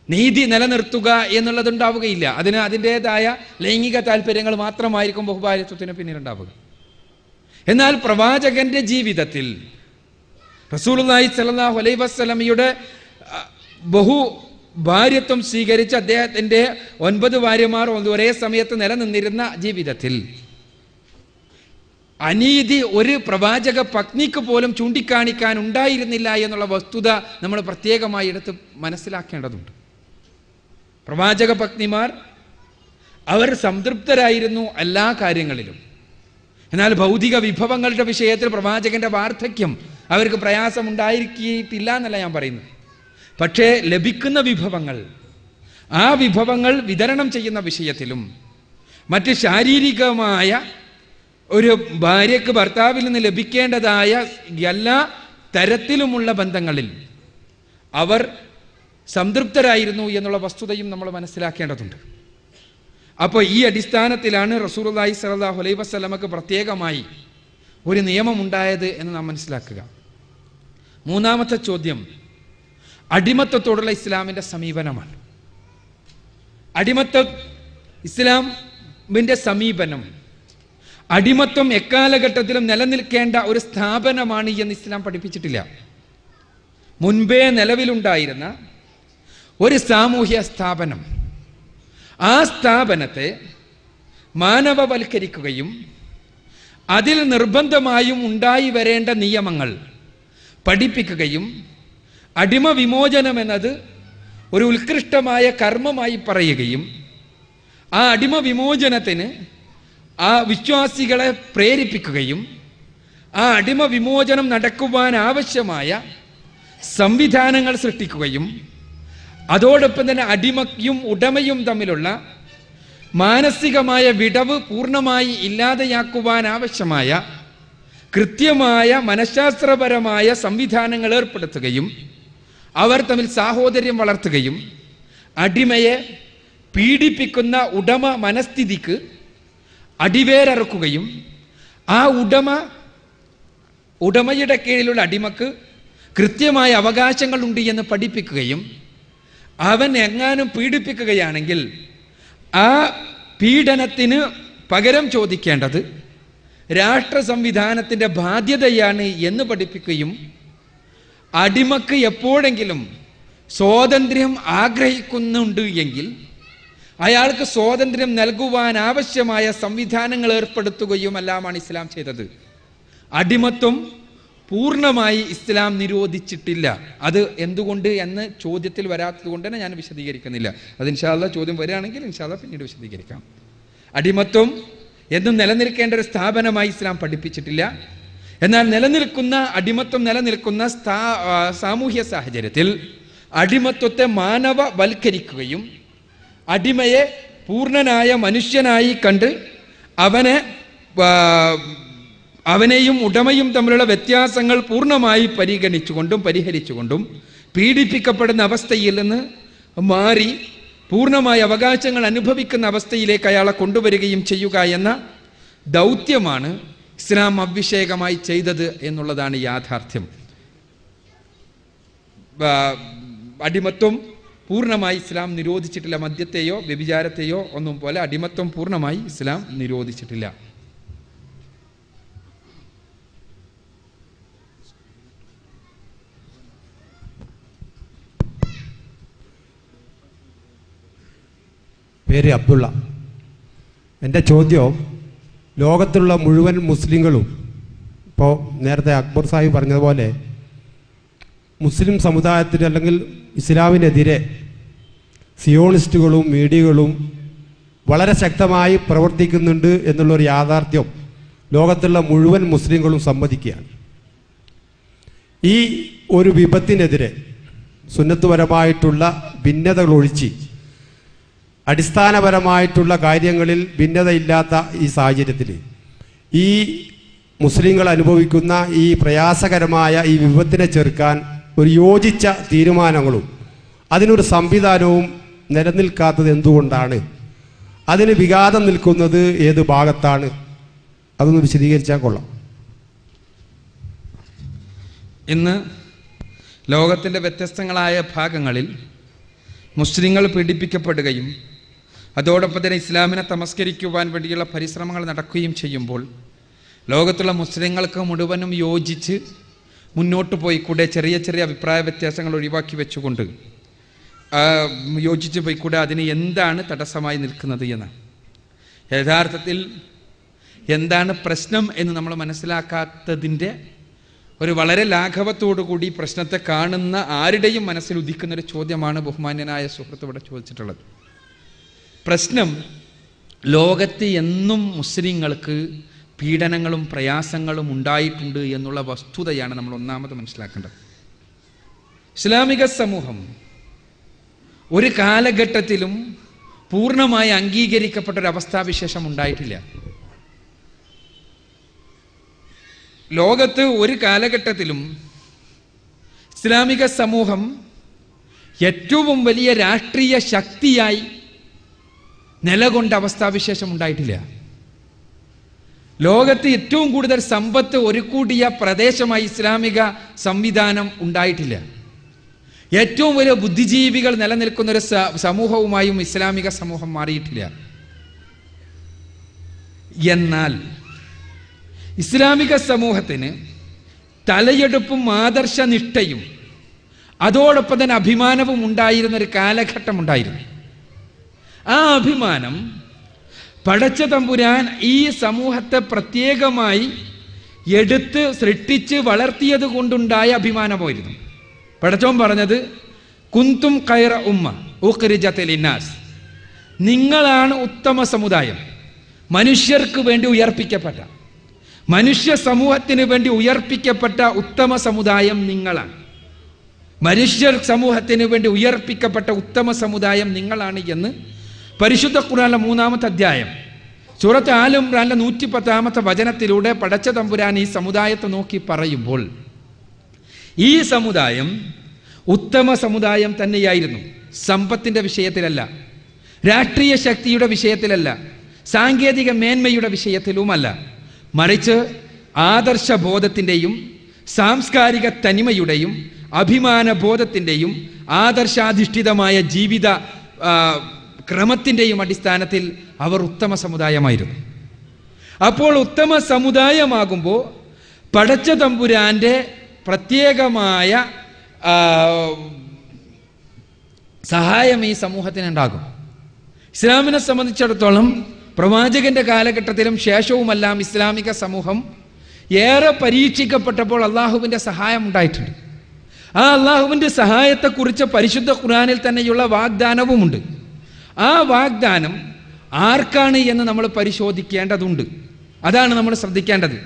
നീതി നിലനിർത്തുക എന്നുള്ളതുണ്ടാവുകയില്ല. അതിൻ്റെതായ ലൈംഗിക താല്പര്യങ്ങൾ മാത്രമായിരിക്കും ബഹുഭാര്യത്വത്തിന് പിന്നിലുണ്ടാവുക. എന്നാൽ പ്രവാചകന്റെ ജീവിതത്തിൽ റസൂലുള്ളാഹി സ്വല്ലല്ലാഹു അലൈഹി വസല്ലമയുടെ ബഹുഭാര്യത്വം സ്വീകരിച്ച് അദ്ദേഹത്തിൻ്റെ 9 ഭാര്യമാർ ഒരേ സമയത്ത് നിലനിന്നിരുന്ന ജീവിതത്തിൽ അനീതി ഒരു പ്രവാചക പത്നിക്ക് പോലും ചൂണ്ടിക്കാണിക്കാൻ ഉണ്ടായിരുന്നില്ല എന്നുള്ള വസ്തുത നമ്മൾ പ്രത്യേകമായി എടുത്ത് മനസ്സിലാക്കേണ്ടതുണ്ട്. പ്രവാചക പത്നിമാർ അവർ സംതൃപ്തരായിരുന്നു എല്ലാ കാര്യങ്ങളിലും. എന്നാൽ ഭൗതിക വിഭവങ്ങളുടെ വിഷയത്തിൽ പ്രവാചകന്റെ വാർദ്ധക്യം അവർക്ക് പ്രയാസമുണ്ടായിരിക്കിയിട്ടില്ല എന്നല്ല ഞാൻ പറയുന്നത്. പക്ഷേ ലഭിക്കുന്ന വിഭവങ്ങൾ, ആ വിഭവങ്ങൾ വിതരണം ചെയ്യുന്ന വിഷയത്തിലും മറ്റ് ശാരീരികമായ ഒരു ഭാര്യയ്ക്ക് ഭർത്താവിൽ നിന്ന് ലഭിക്കേണ്ടതായ എല്ലാ തരത്തിലുമുള്ള ബന്ധങ്ങളിൽ അവർ സംതൃപ്തരായിരുന്നു എന്നുള്ള വസ്തുതയും നമ്മൾ മനസ്സിലാക്കേണ്ടതുണ്ട്. അപ്പോൾ ഈ അടിസ്ഥാനത്തിലാണ് റസൂലുള്ളാഹി സ്വല്ലല്ലാഹു അലൈഹി വസല്ലമക്ക് പ്രത്യേകമായി ഒരു നിയമമുണ്ടായത് എന്ന് നാം മനസ്സിലാക്കുക. 3-ാമത്തെ ചോദ്യം അടിമത്തത്തോടുള്ള ഇസ്ലാമിൻ്റെ സമീപനമാണ്. ഇസ്ലാമിൻ്റെ സമീപനം, അടിമത്വം എക്കാലഘട്ടത്തിലും നിലനിൽക്കേണ്ട ഒരു സ്ഥാപനമാണ് എന്ന് ഇസ്ലാം പഠിപ്പിച്ചിട്ടില്ല. മുൻപേ നിലവിലുണ്ടായിരുന്ന ഒരു സാമൂഹ്യ സ്ഥാപനം, ആ സ്ഥാപനത്തെ മാനവവൽക്കരിക്കുകയും അതിൽ നിർബന്ധമായും ഉണ്ടായി വരേണ്ട നിയമങ്ങൾ പഠിപ്പിക്കുകയും അടിമ വിമോചനം എന്നത് ഒരു ഉത്കൃഷ്ടമായ കർമ്മമായി പറയുകയും ആ അടിമ വിമോചനത്തിന് ആ വിശ്വാസികളെ പ്രേരിപ്പിക്കുകയും ആ അടിമ വിമോചനം നടക്കുവാൻ ആവശ്യമായ സംവിധാനങ്ങൾ സൃഷ്ടിക്കുകയും അതോടൊപ്പം തന്നെ അടിമയും ഉടമയും തമ്മിലുള്ള മാനസികമായ വിടവ് പൂർണ്ണമായി ഇല്ലാതെയാക്കുവാൻ ആവശ്യമായ കൃത്യമായ മനഃശാസ്ത്രപരമായ സംവിധാനങ്ങൾ ഏർപ്പെടുത്തുകയും അവർ തമ്മിൽ സാഹോദര്യം വളർത്തുകയും അടിമയെ പീഡിപ്പിക്കുന്ന ഉടമ മനസ്ഥിതിക്ക് അടിവേരറുക്കുകയും ആ ഉടമയുടെ കീഴിലുള്ള അടിമക്ക് കൃത്യമായ അവകാശങ്ങളുണ്ട് എന്ന് പഠിപ്പിക്കുകയും അവൻ എങ്ങാനും പീഡിപ്പിക്കുകയാണെങ്കിൽ ആ പീഡനത്തിന് പകരം ചോദിക്കേണ്ടത് രാഷ്ട്ര സംവിധാനത്തിൻ്റെ ബാധ്യതയാണ് എന്ന് പഠിപ്പിക്കുകയും അടിമക്ക് എപ്പോഴെങ്കിലും സ്വാതന്ത്ര്യം ആഗ്രഹിക്കുന്നുണ്ട് എങ്കിൽ അയാൾക്ക് സ്വാതന്ത്ര്യം നൽകുവാൻ ആവശ്യമായ സംവിധാനങ്ങൾ ഏർപ്പെടുത്തുകയുമെല്ലാമാണ് ഇസ്ലാം ചെയ്തത്. അടിമത്വം പൂർണ്ണമായി ഇസ്ലാം നിരോധിച്ചിട്ടില്ല. അത് എന്തുകൊണ്ട് എന്ന് ചോദ്യത്തിൽ വരാത്തത് കൊണ്ട് തന്നെ ഞാൻ വിശദീകരിക്കുന്നില്ല. അത് ഇൻഷാ അല്ലാഹ് ചോദ്യം വരികയാണെങ്കിൽ ഇൻഷാ അല്ലാഹ് പിന്നീട് വിശദീകരിക്കാം. അടിമത്വം എന്നും നിലനിൽക്കേണ്ട ഒരു സ്ഥാപനമായി ഇസ്ലാം പഠിപ്പിച്ചിട്ടില്ല. എന്നാൽ അടിമത്വം നിലനിൽക്കുന്ന സാമൂഹ്യ സാഹചര്യത്തിൽ അടിമത്വത്തെ മാനവവൽക്കരിക്കുകയും അടിമയെ പൂർണ്ണനായ മനുഷ്യനായി കണ്ട് അവനെയും ഉടമയും തമ്മിലുള്ള വ്യത്യാസങ്ങൾ പൂർണ്ണമായി പരിഹരിച്ചുകൊണ്ടും പീഡിപ്പിക്കപ്പെടുന്ന അവസ്ഥയിൽ നിന്ന് മാറി പൂർണ്ണമായ അവകാശങ്ങൾ അനുഭവിക്കുന്ന അവസ്ഥയിലേക്ക് അയാളെ കൊണ്ടുവരികയും ചെയ്യുക എന്ന ദൗത്യമാണ് ഇസ്ലാം അഭിഷേകമായി ചെയ്തത് എന്നുള്ളതാണ് യാഥാർത്ഥ്യം. അടിമത്വം പൂർണ്ണമായി ഇസ്ലാം നിരോധിച്ചിട്ടില്ല. മദ്യത്തെയോ വ്യഭിചാരത്തെയോ ഒന്നും പോലെ അടിമത്വം പൂർണ്ണമായി ഇസ്ലാം നിരോധിച്ചിട്ടില്ല. പേര് അബ്ദുള്ള. എൻ്റെ ചോദ്യം, ലോകത്തുള്ള മുഴുവൻ മുസ്ലിങ്ങളും ഇപ്പോൾ നേരത്തെ അക്ബർ സാഹിബ് പറഞ്ഞതുപോലെ മുസ്ലിം സമുദായത്തിന് അല്ലെങ്കിൽ ഇസ്ലാമിനെതിരെ സിയോണിസ്റ്റുകളും മീഡിയകളും വളരെ ശക്തമായി പ്രവർത്തിക്കുന്നുണ്ട് എന്നുള്ളൊരു യാഥാർത്ഥ്യം ലോകത്തുള്ള മുഴുവൻ മുസ്ലിങ്ങളും സമ്മതിക്കുകയാണ്. ഈ ഒരു വിപത്തിനെതിരെ സുന്നത്തുപരമായിട്ടുള്ള ഭിന്നതകൾ ഒഴിച്ച് അടിസ്ഥാനപരമായിട്ടുള്ള കാര്യങ്ങളിൽ ഭിന്നതയില്ലാത്ത ഈ സാഹചര്യത്തിൽ ഈ മുസ്ലിങ്ങൾ അനുഭവിക്കുന്ന ഈ പ്രയാസകരമായ ഈ വിപത്തിനെ ചെറുക്കാൻ ഒരു യോജിച്ച തീരുമാനങ്ങളും അതിനൊരു സംവിധാനവും നിലനിൽക്കാത്തത് എന്തുകൊണ്ടാണ്? അതിന് വിഘാതം നിൽക്കുന്നത് ഏത് ഭാഗത്താണ്? അതൊന്ന് വിശദീകരിച്ചാൽ കൊള്ളാം. ഇന്ന് ലോകത്തിൻ്റെ വ്യത്യസ്തങ്ങളായ ഭാഗങ്ങളിൽ മുസ്ലിങ്ങൾ പീഡിപ്പിക്കപ്പെടുകയും അതോടൊപ്പം തന്നെ ഇസ്ലാമിനെ തമസ്കരിക്കുവാൻ വേണ്ടിയുള്ള പരിശ്രമങ്ങൾ നടക്കുകയും ചെയ്യുമ്പോൾ ലോകത്തുള്ള മുസ്ലിങ്ങൾക്ക് മുഴുവനും യോജിച്ച് മുന്നോട്ട് പോയിക്കൂടെ, ചെറിയ ചെറിയ അഭിപ്രായ വ്യത്യാസങ്ങൾ ഒഴിവാക്കി വെച്ചുകൊണ്ട് യോജിച്ച് പോയിക്കൂടെ, അതിന് എന്താണ് തടസ്സമായി നിൽക്കുന്നത് എന്ന്? യഥാർത്ഥത്തിൽ എന്താണ് പ്രശ്നം എന്ന് നമ്മൾ മനസ്സിലാക്കാത്തതിൻ്റെ ഒരു വളരെ ലാഘവത്തോടുകൂടി പ്രശ്നത്തെ കാണുന്ന ആരുടെയും മനസ്സിൽ ഉദിക്കുന്നൊരു ചോദ്യമാണ് ബഹുമാന്യനായ സുഹൃത്ത് ഇവിടെ ചോദിച്ചിട്ടുള്ളത്. പ്രശ്നം, ലോകത്ത് എന്നും മുസ്ലിങ്ങൾക്ക് പീഡനങ്ങളും പ്രയാസങ്ങളും ഉണ്ടായിട്ടുണ്ട് എന്നുള്ള വസ്തുതയാണ് നമ്മൾ ഒന്നാമത് മനസ്സിലാക്കേണ്ടത്. ഇസ്ലാമിക സമൂഹം ഒരു കാലഘട്ടത്തിലും പൂർണ്ണമായി അംഗീകരിക്കപ്പെട്ടൊരവസ്ഥാവിശേഷം ഉണ്ടായിട്ടില്ല. ലോകത്ത് ഒരു കാലഘട്ടത്തിലും ഇസ്ലാമിക സമൂഹം ഏറ്റവും വലിയ രാഷ്ട്രീയ ശക്തിയായി നിലകൊണ്ട അവസ്ഥാവിശേഷം ഉണ്ടായിട്ടില്ല. ലോകത്ത് ഏറ്റവും കൂടുതൽ സമ്പത്ത് ഒരുക്കൂട്ടിയ പ്രദേശമായി ഇസ്ലാമിക സംവിധാനം ഉണ്ടായിട്ടില്ല. ഏറ്റവും വലിയ ബുദ്ധിജീവികൾ നിലനിൽക്കുന്ന ഒരു സമൂഹവുമായും ഇസ്ലാമിക സമൂഹം മാറിയിട്ടില്ല. എന്നാൽ ഇസ്ലാമിക സമൂഹത്തിന് തലയെടുപ്പും ആദർശനിഷ്ഠയും അതോടൊപ്പം തന്നെ അഭിമാനവും ഉണ്ടായിരുന്ന ഒരു കാലഘട്ടം ഉണ്ടായിരുന്നു. ആ അഭിമാനം പടച്ച തമ്പുരാൻ ഈ സമൂഹത്തെ പ്രത്യേകമായി എടുത്ത് സൃഷ്ടിച്ച് വളർത്തിയത് കൊണ്ടുണ്ടായ അഭിമാനമായിരുന്നു. പടച്ചോൻ പറഞ്ഞത്, കുന്തും ഖൈറ ഉമ്മ ഉഖ്രിജത് ലിന്നാസ്, നിങ്ങളാണ് ഉത്തമ സമുദായം, മനുഷ്യർക്ക് വേണ്ടി ഉയർപ്പിക്കപ്പെട്ട, മനുഷ്യ സമൂഹത്തിന് വേണ്ടി ഉയർപ്പിക്കപ്പെട്ട ഉത്തമ സമുദായം നിങ്ങളാണ്. മനുഷ്യർ സമൂഹത്തിന് വേണ്ടി ഉയർപ്പിക്കപ്പെട്ട ഉത്തമ സമുദായം നിങ്ങളാണ് എന്ന് പരിശുദ്ധ ഖുർആനിലെ 3-ാമത്തെ അധ്യായം സൂറത്ത് ആൽ ഇംറാനിലെ 110-ാമത്തെ വചനത്തിലൂടെ പടച്ച തമ്പുരാൻ ഈ സമുദായത്തെ നോക്കി പറയുമ്പോൾ ഈ സമുദായം ഉത്തമ സമുദായം തന്നെയായിരുന്നു. സമ്പത്തിന്റെ വിഷയത്തിലല്ല, രാഷ്ട്രീയ ശക്തിയുടെ വിഷയത്തിലല്ല, സാങ്കേതിക മേന്മയുടെ വിഷയത്തിലുമല്ല, മറിച്ച് ആദർശബോധത്തിൻ്റെയും സാംസ്കാരിക തനിമയുടെയും അഭിമാനബോധത്തിൻ്റെയും ആദർശാധിഷ്ഠിതമായ ജീവിത ക്രമത്തിൻ്റെയും അടിസ്ഥാനത്തിൽ അവർ ഉത്തമ സമുദായമായിരുന്നു. അപ്പോൾ ഉത്തമ സമുദായമാകുമ്പോൾ പടച്ച തമ്പുരാൻ്റെ പ്രത്യേകമായ സഹായം ഈ സമൂഹത്തിനുണ്ടാകും. ഇസ്ലാമിനെ സംബന്ധിച്ചിടത്തോളം പ്രവാചകന്റെ കാലഘട്ടത്തിലും ശേഷവുമെല്ലാം ഇസ്ലാമിക സമൂഹം ഏറെ പരീക്ഷിക്കപ്പെട്ടപ്പോൾ അള്ളാഹുവിൻ്റെ സഹായം ഉണ്ടായിട്ടുണ്ട്. ആ അള്ളാഹുവിൻ്റെ സഹായത്തെക്കുറിച്ച് പരിശുദ്ധ ഖുർആനിൽ തന്നെയുള്ള വാഗ്ദാനവുമുണ്ട്. ആ വാഗ്ദാനം ആർക്കാണ് എന്ന് നമ്മൾ പരിശോധിക്കേണ്ടതുണ്ട്. അതാണ് നമ്മൾ ശ്രദ്ധിക്കേണ്ടത്.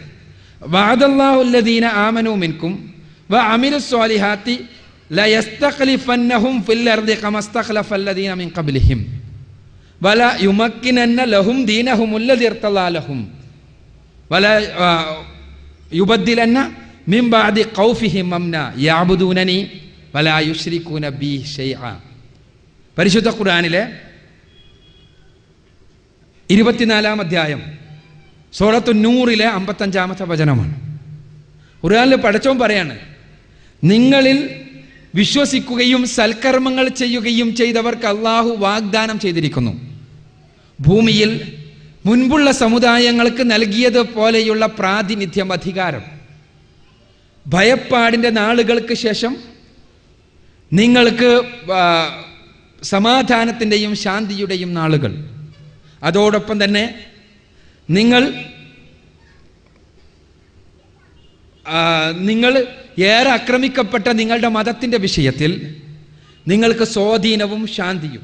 വഅദല്ലാഹുല്ലദീന ആമനൂ മിൻകും വഅമിലുസ്സാലിഹാത്തി ലയസ്തഖ്ലിഫന്നഹും ഫിൽ അർദി കമസ്തഖ്ലഫല്ലദീന മിൻ ഖബ്ലിഹിം വല യുമക്കിനന്ന ലഹും ദീനഹുമുല്ലദീ ഇർതളാ ലഹും വല യുബദ്ദിലന്ന മിൻ ബഅദി ഖൗഫിഹിം അംന യഅബുദൂനനി വലാ യുശ്രികൂന ബി ശൈഅ. പരിശുദ്ധ ഖുർആനിലെ 24-ാം അധ്യായം സൂറത്തു നൂറിലെ 55-ാമത്തെ വചനമാണ്. ഖുർആനിൽ പടച്ചോൻ പറയാണ്, നിങ്ങളിൽ വിശ്വസിക്കുകയും സൽക്കർമ്മങ്ങൾ ചെയ്യുകയും ചെയ്തവർക്ക് അള്ളാഹു വാഗ്ദാനം ചെയ്തിരിക്കുന്നു. ഭൂമിയിൽ മുൻപുള്ള സമുദായങ്ങൾക്ക് നൽകിയതുപോലെയുള്ള പ്രാതിനിധ്യം, അധികാരം. ഭയപ്പാടിൻ്റെ നാളുകൾക്ക് ശേഷം നിങ്ങൾക്ക് സമാധാനത്തിൻ്റെയും ശാന്തിയുടെയും നാളുകൾ. അതോടൊപ്പം തന്നെ നിങ്ങൾ ഏറെ ആക്രമിക്കപ്പെട്ട നിങ്ങളുടെ മതത്തിൻ്റെ വിഷയത്തിൽ നിങ്ങൾക്ക് സ്വാധീനവും ശാന്തിയും.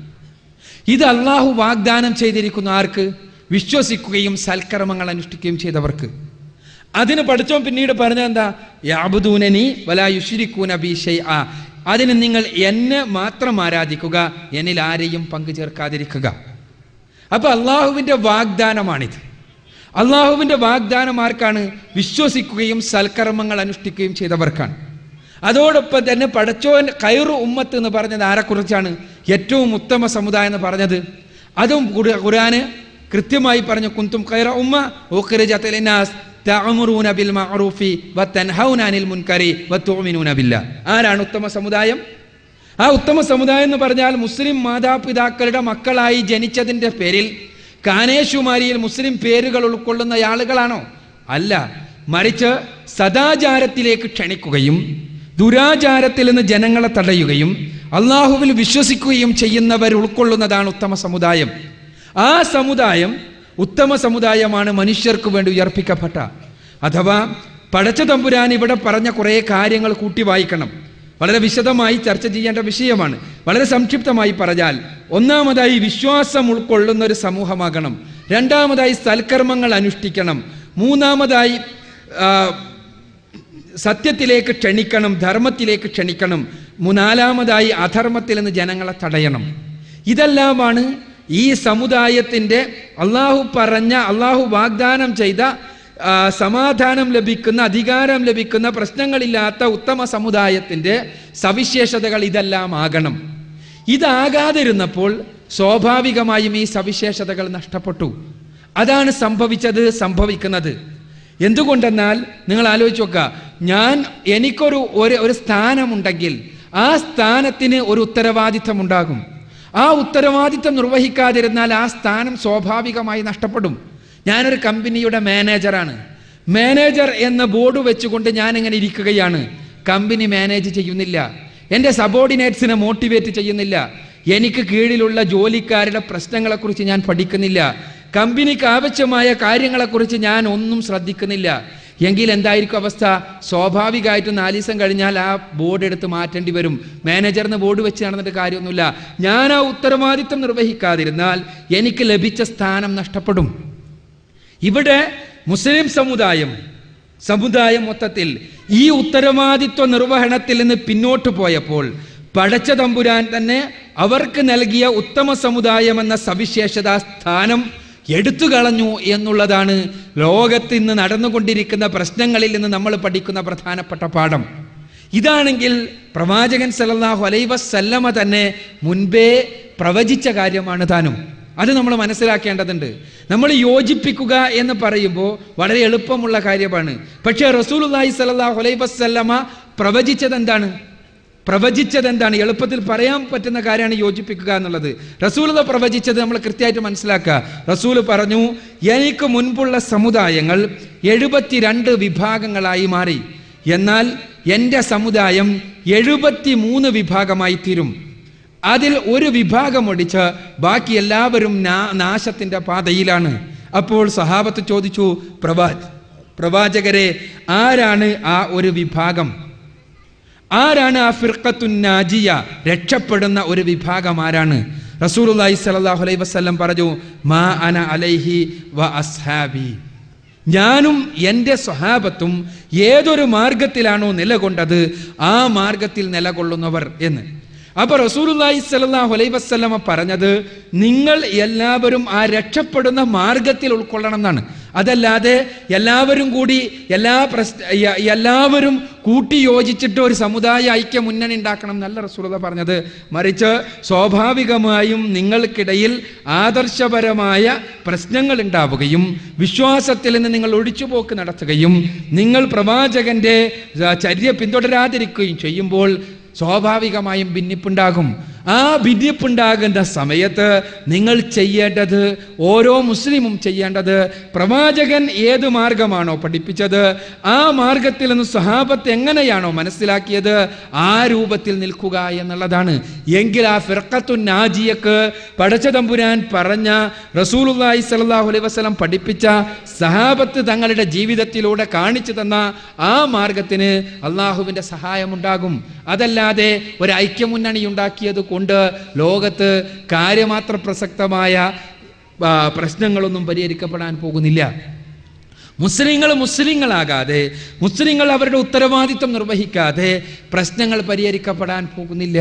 ഇത് അള്ളാഹു വാഗ്ദാനം ചെയ്തിരിക്കുന്ന ആർക്ക്? വിശ്വസിക്കുകയും സൽക്കർമ്മങ്ങൾ അനുഷ്ഠിക്കുകയും ചെയ്തവർക്ക്. അതിന് പഠിച്ചോൻ പിന്നീട് പറഞ്ഞതെന്താ? യഅബുദൂനനി വലാ യുശ്രികൂന ബി ശൈഅ. അതിന് നിങ്ങൾ എന്നെ മാത്രം ആരാധിക്കുക, എന്നിൽ ആരെയും പങ്കു ചേർക്കാതിരിക്കുക. അപ്പൊ അള്ളാഹുവിൻ്റെ വാഗ്ദാനമാണിത്. അള്ളാഹുവിൻ്റെ വാഗ്ദാനം ആർക്കാണ്? വിശ്വസിക്കുകയും സൽക്കർമ്മങ്ങൾ അനുഷ്ഠിക്കുകയും ചെയ്തവർക്കാണ്. അതോടൊപ്പം തന്നെ പടച്ചോൻ ഖൈറു ഉമ്മത്ത് എന്ന് പറഞ്ഞത് ആരെക്കുറിച്ചാണ്? ഏറ്റവും ഉത്തമ സമുദായം എന്ന് പറഞ്ഞത്. അതും ഖുർആന് കൃത്യമായി പറഞ്ഞു, കുന്തും ഖൈറ ഉമ്മ ഉഖ്രിജത് ലിന്നാസ് തഅമുറൂന ബിൽ മഅറൂഫി വതൻഹൗന അനിൽ മുൻകരി വതുഅ്മിനൂന ബില്ലാഹ്. ആരാണ് ഉത്തമ സമുദായം? ആ ഉത്തമ സമുദായം എന്ന് പറഞ്ഞാൽ മുസ്ലിം മാതാപിതാക്കളുടെ മക്കളായി ജനിച്ചതിൻ്റെ പേരിൽ കാനേശുമാരിയിൽ മുസ്ലിം പേരുകൾ ഉൾക്കൊള്ളുന്ന ആളുകളാണോ? അല്ല, മറിച്ച് സദാചാരത്തിലേക്ക് ക്ഷണിക്കുകയും ദുരാചാരത്തിൽ നിന്ന് ജനങ്ങളെ തടയുകയും അള്ളാഹുവിൽ വിശ്വസിക്കുകയും ചെയ്യുന്നവർ ഉൾക്കൊള്ളുന്നതാണ് ഉത്തമ സമുദായം. ആ സമുദായം ഉത്തമ സമുദായമാണ് മനുഷ്യർക്ക് വേണ്ടി ഉയർപ്പിക്കപ്പെട്ട. അഥവാ പടച്ച തമ്പുരാൻ ഇവിടെ പറഞ്ഞ കുറേ കാര്യങ്ങൾ കൂട്ടി വായിക്കണം. വളരെ വിശദമായി ചർച്ച ചെയ്യേണ്ട വിഷയമാണ്. വളരെ സംക്ഷിപ്തമായി പറഞ്ഞാൽ, ഒന്നാമതായി വിശ്വാസം ഉൾക്കൊള്ളുന്ന ഒരു സമൂഹമാകണം. രണ്ടാമതായി സൽക്കർമ്മങ്ങൾ അനുഷ്ഠിക്കണം. മൂന്നാമതായി സത്യത്തിലേക്ക് ക്ഷണിക്കണം, ധർമ്മത്തിലേക്ക് ക്ഷണിക്കണം. നാലാമതായി അധർമ്മത്തിൽ നിന്ന് ജനങ്ങളെ തടയണം. ഇതെല്ലാമാണ് ഈ സമുദായത്തിൻ്റെ അള്ളാഹു വാഗ്ദാനം ചെയ്ത സമാധാനം ലഭിക്കുന്ന, അധികാരം ലഭിക്കുന്ന, പ്രശ്നങ്ങളില്ലാത്ത ഉത്തമ സമുദായത്തിൻ്റെ സവിശേഷതകൾ ഇതെല്ലാം ആകണം. ഇതാകാതിരുന്നപ്പോൾ സ്വാഭാവികമായും ഈ സവിശേഷതകൾ നഷ്ടപ്പെട്ടു. അതാണ് സംഭവിക്കുന്നത്. എന്തുകൊണ്ടെന്നാൽ നിങ്ങൾ ആലോചിച്ച് നോക്കുക, എനിക്കൊരു സ്ഥാനമുണ്ടെങ്കിൽ ആ സ്ഥാനത്തിന് ഒരു ഉത്തരവാദിത്തം ഉണ്ടാകും. ആ ഉത്തരവാദിത്തം നിർവഹിക്കാതിരുന്നാൽ ആ സ്ഥാനം സ്വാഭാവികമായി നഷ്ടപ്പെടും. ഞാനൊരു കമ്പനിയുടെ മാനേജറാണ്. മാനേജർ എന്ന ബോർഡ് വെച്ചുകൊണ്ട് ഞാൻ ഇങ്ങനെ ഇരിക്കുകയാണ്. കമ്പനി മാനേജ് ചെയ്യുന്നില്ല, എൻ്റെ സബോർഡിനേറ്റ്സിനെ മോട്ടിവേറ്റ് ചെയ്യുന്നില്ല, എനിക്ക് കീഴിലുള്ള ജോലിക്കാരുടെ പ്രശ്നങ്ങളെക്കുറിച്ച് ഞാൻ പഠിക്കുന്നില്ല, കമ്പനിക്ക് ആവശ്യമായ കാര്യങ്ങളെക്കുറിച്ച് ഞാൻ ഒന്നും ശ്രദ്ധിക്കുന്നില്ല. എങ്കിൽ എന്തായിരിക്കും അവസ്ഥ? സ്വാഭാവികമായിട്ടും 4 ദിവസം കഴിഞ്ഞാൽ ആ ബോർഡ് എടുത്ത് മാറ്റേണ്ടി വരും. മാനേജറിന് ബോർഡ് വെച്ച് നടന്നിട്ട് കാര്യമൊന്നുമില്ല. ഞാൻ ആ ഉത്തരവാദിത്തം നിർവഹിക്കാതിരുന്നാൽ എനിക്ക് ലഭിച്ച സ്ഥാനം നഷ്ടപ്പെടും. ഇവിടെ മുസ്ലിം സമുദായം മൊത്തത്തിൽ ഈ ഉത്തരവാദിത്വ നിർവഹണത്തിൽ നിന്ന് പിന്നോട്ട് പോയപ്പോൾ പടച്ച തമ്പുരാൻ തന്നെ അവർക്ക് നൽകിയ ഉത്തമ സമുദായം എന്ന സവിശേഷത സ്ഥാനം എടുത്തു കളഞ്ഞു എന്നുള്ളതാണ് ലോകത്ത് ഇന്ന് നടന്നുകൊണ്ടിരിക്കുന്ന പ്രശ്നങ്ങളിൽ നിന്ന് നമ്മൾ പഠിക്കുന്ന പ്രധാനപ്പെട്ട പാഠം. ഇതാണെങ്കിൽ പ്രവാചകൻ സല്ലല്ലാഹു അലൈഹി വസല്ലമ തന്നെ മുൻപേ പ്രവചിച്ച കാര്യമാണ് താനും. അത് നമ്മൾ മനസ്സിലാക്കേണ്ടതുണ്ട്. നമ്മൾ യോജിപ്പിക്കുക എന്ന് പറയുമ്പോൾ വളരെ എളുപ്പമുള്ള കാര്യമാണ്. പക്ഷേ റസൂലുള്ളാഹി സ്വല്ലല്ലാഹു അലൈഹി വസല്ലമ പ്രവചിച്ചത് എന്താണ്? എളുപ്പത്തിൽ പറയാൻ പറ്റുന്ന കാര്യമാണ് യോജിപ്പിക്കുക എന്നുള്ളത്. റസൂൽ പ്രവചിച്ചത് നമ്മൾ കൃത്യമായിട്ട് മനസ്സിലാക്കുക. റസൂൽ പറഞ്ഞു, എനിക്ക് മുൻപുള്ള സമുദായങ്ങൾ 72 വിഭാഗങ്ങളായി മാറി, എന്നാൽ എൻ്റെ സമുദായം 73 വിഭാഗമായി തീരും. അതിൽ ഒരു വിഭാഗം ഒഴിച്ച് ബാക്കി എല്ലാവരും നാശത്തിന്റെ പാതയിലാണ്. അപ്പോൾ സഹാബത്ത് ചോദിച്ചു, പ്രവാചകരെ, ആരാണ് ആ ഒരു വിഭാഗം? ആരാണ് ആ ഫിർഖത്തുൻ നാജിയ, രക്ഷപ്പെടുന്ന ഒരു വിഭാഗം ആരാണ്? റസൂലുള്ളാഹി സ്വല്ലല്ലാഹു അലൈഹി വസല്ലം പറഞ്ഞു, മാ അന അലൈഹി വ അസ്ഹാബി, ഞാനും എൻ്റെ സ്വഹാബത്തും ഏതൊരു മാർഗത്തിലാണോ നിലകൊണ്ടത് ആ മാർഗത്തിൽ നിലകൊള്ളുന്നവർ എന്ന്. അപ്പൊ റസൂലുള്ളാഹി സ്വല്ലല്ലാഹു അലൈഹി വസല്ലമ പറഞ്ഞത്, നിങ്ങൾ എല്ലാവരും ആ രക്ഷപ്പെടുന്ന മാർഗത്തിൽ ഉൾക്കൊള്ളണം എന്നാണ്. അതല്ലാതെ എല്ലാവരും കൂടി എല്ലാവരും കൂട്ടി യോജിച്ചിട്ട് ഒരു സമുദായ ഐക്യ മുന്നണി ഉണ്ടാക്കണം എന്നല്ല റസൂലുള്ളാഹി പറഞ്ഞത്. മറിച്ച് സ്വാഭാവികമായും നിങ്ങൾക്കിടയിൽ ആദർശപരമായ പ്രശ്നങ്ങൾ ഉണ്ടാവുകയും വിശ്വാസത്തിൽ നിന്ന് നിങ്ങൾ ഒഴിച്ചുപോക്ക് നടത്തുകയും നിങ്ങൾ പ്രവാചകന്റെ ചര്യ പിന്തുടരാതിരിക്കുകയും ചെയ്യുമ്പോൾ സ്വാഭാവികമായും ഭിന്നിപ്പുണ്ടാകും. ആ ഭിന്നിപ്പുണ്ടാകുന്ന സമയത്ത് നിങ്ങൾ ചെയ്യേണ്ടത്, ഓരോ മുസ്ലിമും ചെയ്യേണ്ടത്, പ്രവാചകൻ ഏത് മാർഗമാണോ പഠിപ്പിച്ചത് ആ മാർഗത്തിൽ നിന്ന് സ്വഹാബത്ത് എങ്ങനെയാണോ മനസ്സിലാക്കിയത് ആ രൂപത്തിൽ നിൽക്കുക എന്നുള്ളതാണ്. എങ്കിൽ ആ ഫിർഖത്തുൻ നാജിയക്ക് പടച്ചതമ്പുരാൻ പറഞ്ഞ, റസൂലുള്ളാഹി സ്വല്ലല്ലാഹു അലൈഹി വസല്ലം പഠിപ്പിച്ച, സഹാബത്ത് തങ്ങളുടെ ജീവിതത്തിലൂടെ കാണിച്ചു തന്ന ആ മാർഗത്തിന് അള്ളാഹുവിൻ്റെ സഹായമുണ്ടാകും. അതല്ലാതെ ഒരു ഐക്യമുന്നണി ഉണ്ടാക്കിയത് കൊണ്ട് ലോകത്ത് കാര്യമാത്ര പ്രസക്തമായ പ്രശ്നങ്ങളൊന്നും പരിഹരിക്കപ്പെടാൻ പോകുന്നില്ല. മുസ്ലിങ്ങളാകാതെ, മുസ്ലിങ്ങൾ അവരുടെ ഉത്തരവാദിത്വം നിർവഹിക്കാതെ പ്രശ്നങ്ങൾ പരിഹരിക്കപ്പെടാൻ പോകുന്നില്ല.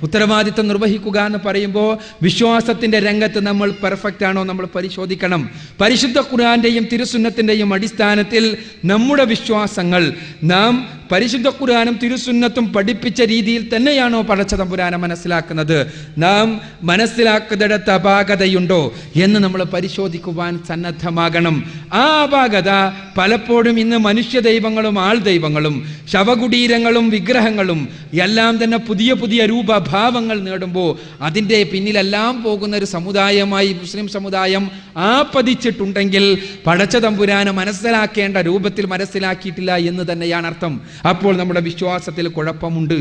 ഉത്തരവാദിത്വം നിർവഹിക്കുക എന്ന് പറയുമ്പോൾ വിശ്വാസത്തിന്റെ രംഗത്ത് നമ്മൾ പെർഫെക്റ്റ് ആണോ നമ്മൾ പരിശോധിക്കണം. പരിശുദ്ധ ഖുർആന്റെയും തിരുസുന്നത്തിന്റെയും അടിസ്ഥാനത്തിൽ നമ്മുടെ വിശ്വാസങ്ങൾ നാം പരിശുദ്ധ ഖുർആനും തിരുസുന്നത്തും പഠിപ്പിച്ച രീതിയിൽ തന്നെയാണോ പടച്ചതമ്പുരാനെ മനസ്സിലാക്കുന്നത്? നാം മനസ്സിലാക്കുന്നിടത്ത് അപാകതയുണ്ടോ എന്ന് നമ്മൾ പരിശോധിക്കുവാൻ സന്നദ്ധമാകണം. ആ അപാകത പലപ്പോഴും ഇന്ന് മനുഷ്യ ദൈവങ്ങളും ആൾ ദൈവങ്ങളും ശവകുടീരങ്ങളും വിഗ്രഹങ്ങളും എല്ലാം തന്നെ പുതിയ പുതിയ രൂപഭാവങ്ങൾ നേടുമ്പോൾ അതിൻ്റെ പിന്നിലെല്ലാം പോകുന്ന ഒരു സമുദായമായി മുസ്ലിം സമുദായം ആപതിച്ചിട്ടുണ്ടെങ്കിൽ പടച്ചതമ്പുരാനെ മനസ്സിലാക്കേണ്ട രൂപത്തിൽ മനസ്സിലാക്കിയിട്ടില്ല എന്ന് തന്നെയാണ് അർത്ഥം. അപ്പോൾ നമ്മുടെ വിശ്വാസത്തിൽ കുഴപ്പമുണ്ട്.